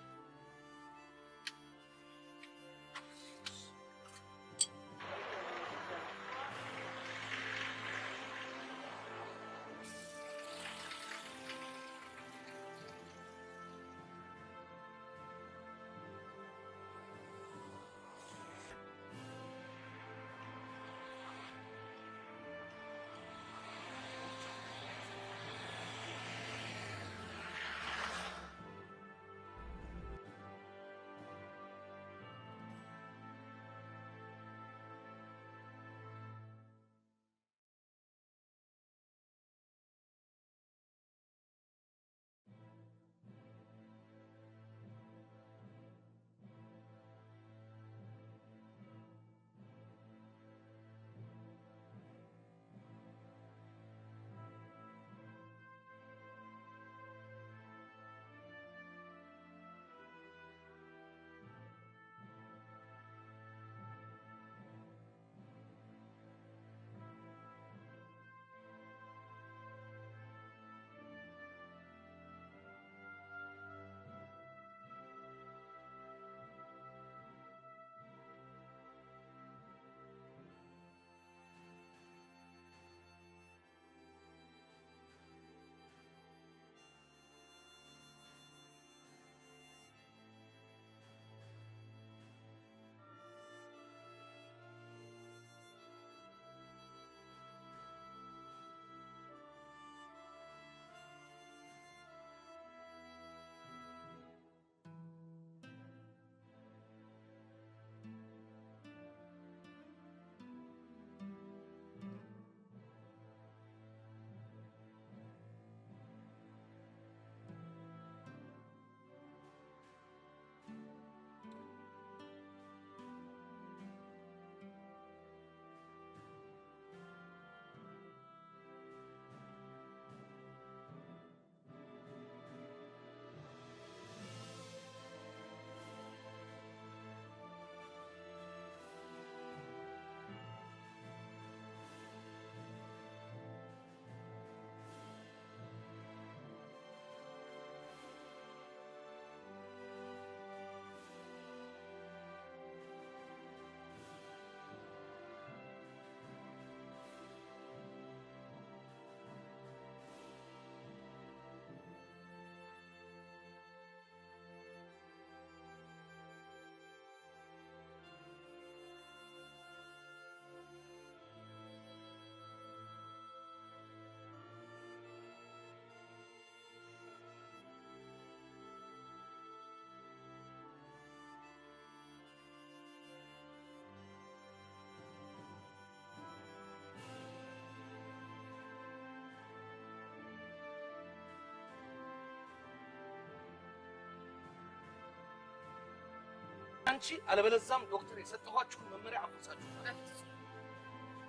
አንቺ አለበለዛም ዶክተር የሰጠኋችሁን መመሪያ አፍርሳችሁ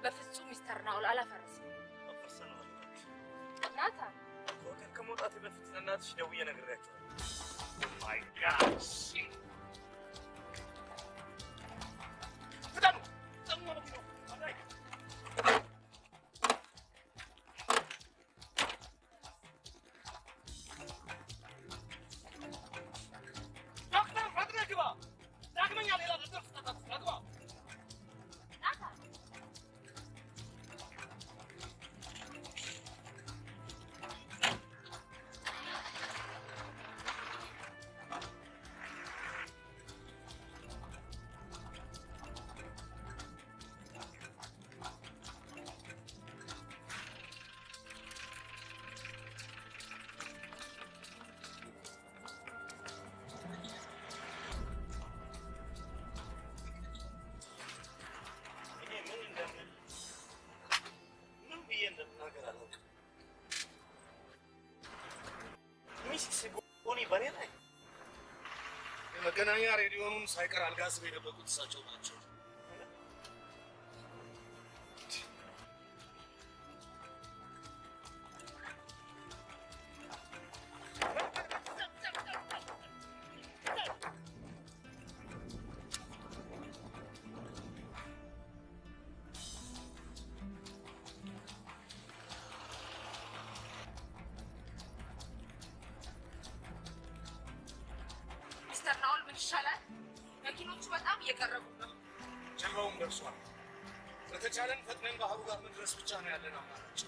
በፍጹም ሚስተር ናውል አላፈረስም። አፈርሰናል። ናታን ሆቴል ከመውጣቴ በፊት ለእናትሽ ደውዬ ነግሬያቸዋለሁ። ማይ ጋድ ፍጠኑ ፍጠኑ ማለት ነው። ዶክተር ፈጥነህ ግባ። ዳግመኛ ሌላ ነገር ስህተት ግባ። ናታን የመገናኛ ሬዲዮኑን ሳይቀር አልጋ ስር የደበቁት እሳቸው ናቸው። ሚስተር ናውል ምን ይሻላል? መኪኖቹ በጣም እየቀረቡ ነው። ጀልባውም ደርሷል። በተቻለን ፈጥነን ባህሩ ጋር መድረስ ብቻ ነው ያለን አማራጭ።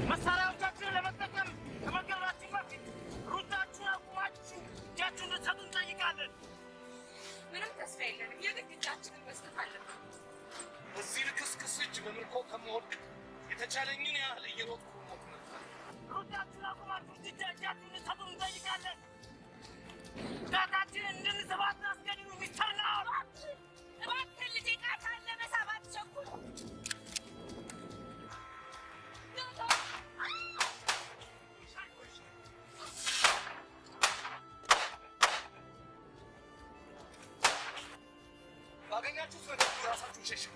መሳሪያዎቻችንን ለመጠቀም ከመገባችን በፊት ሩጫችሁን አቁማችሁ እጃችሁን እንድትሰጡ እንጠይቃለን። ምንም ተስፋ የለንም። የግድ እጃችንን መስጠት አለብን። በዚህ ልክስክስ እጅ በምርኮ ከመወድቅ የተቻለኝን ያህል እየሮጥኩ ሞት ነበር። ሩጫችሁን አቁማችሁ እጃችሁን እንድትሰጡ እንጠይቃለን። ጣታችንን እንድንስባት አስገድዱ። ሚስተር ናውል እባክህ ልጄ ቃታን ለመሳብ አትቸኩል። ባገኛችሁት ነገር ራሳችሁን ሸሽጉ።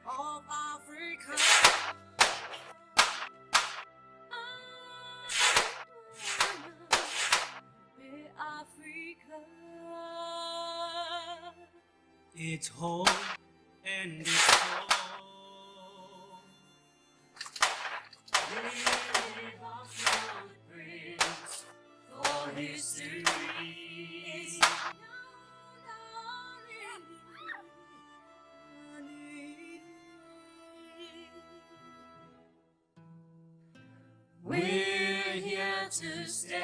Of Africa. Africa. It's home and it's home. Leave our footprints for history. We're here to stay.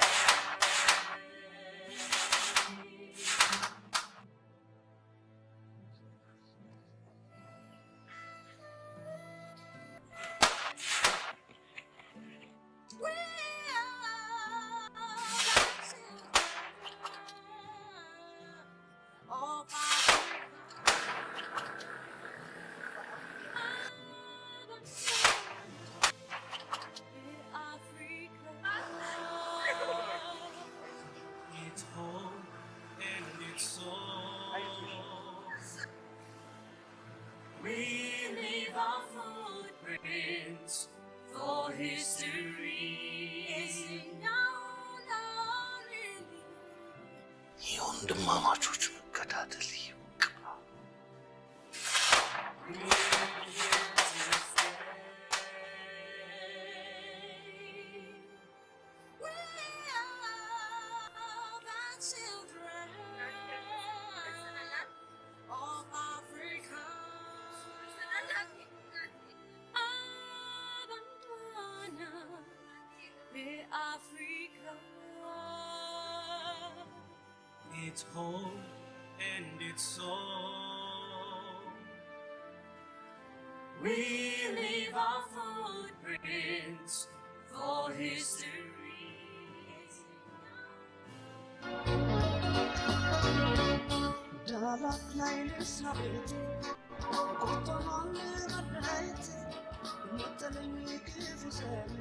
ወንድማማቾች መገዳደል ይብቃ። It's home and it's soul. We leave our footprints for history. Dalat Linus Nabit, Otoman Nabit, Natalie Gifusen,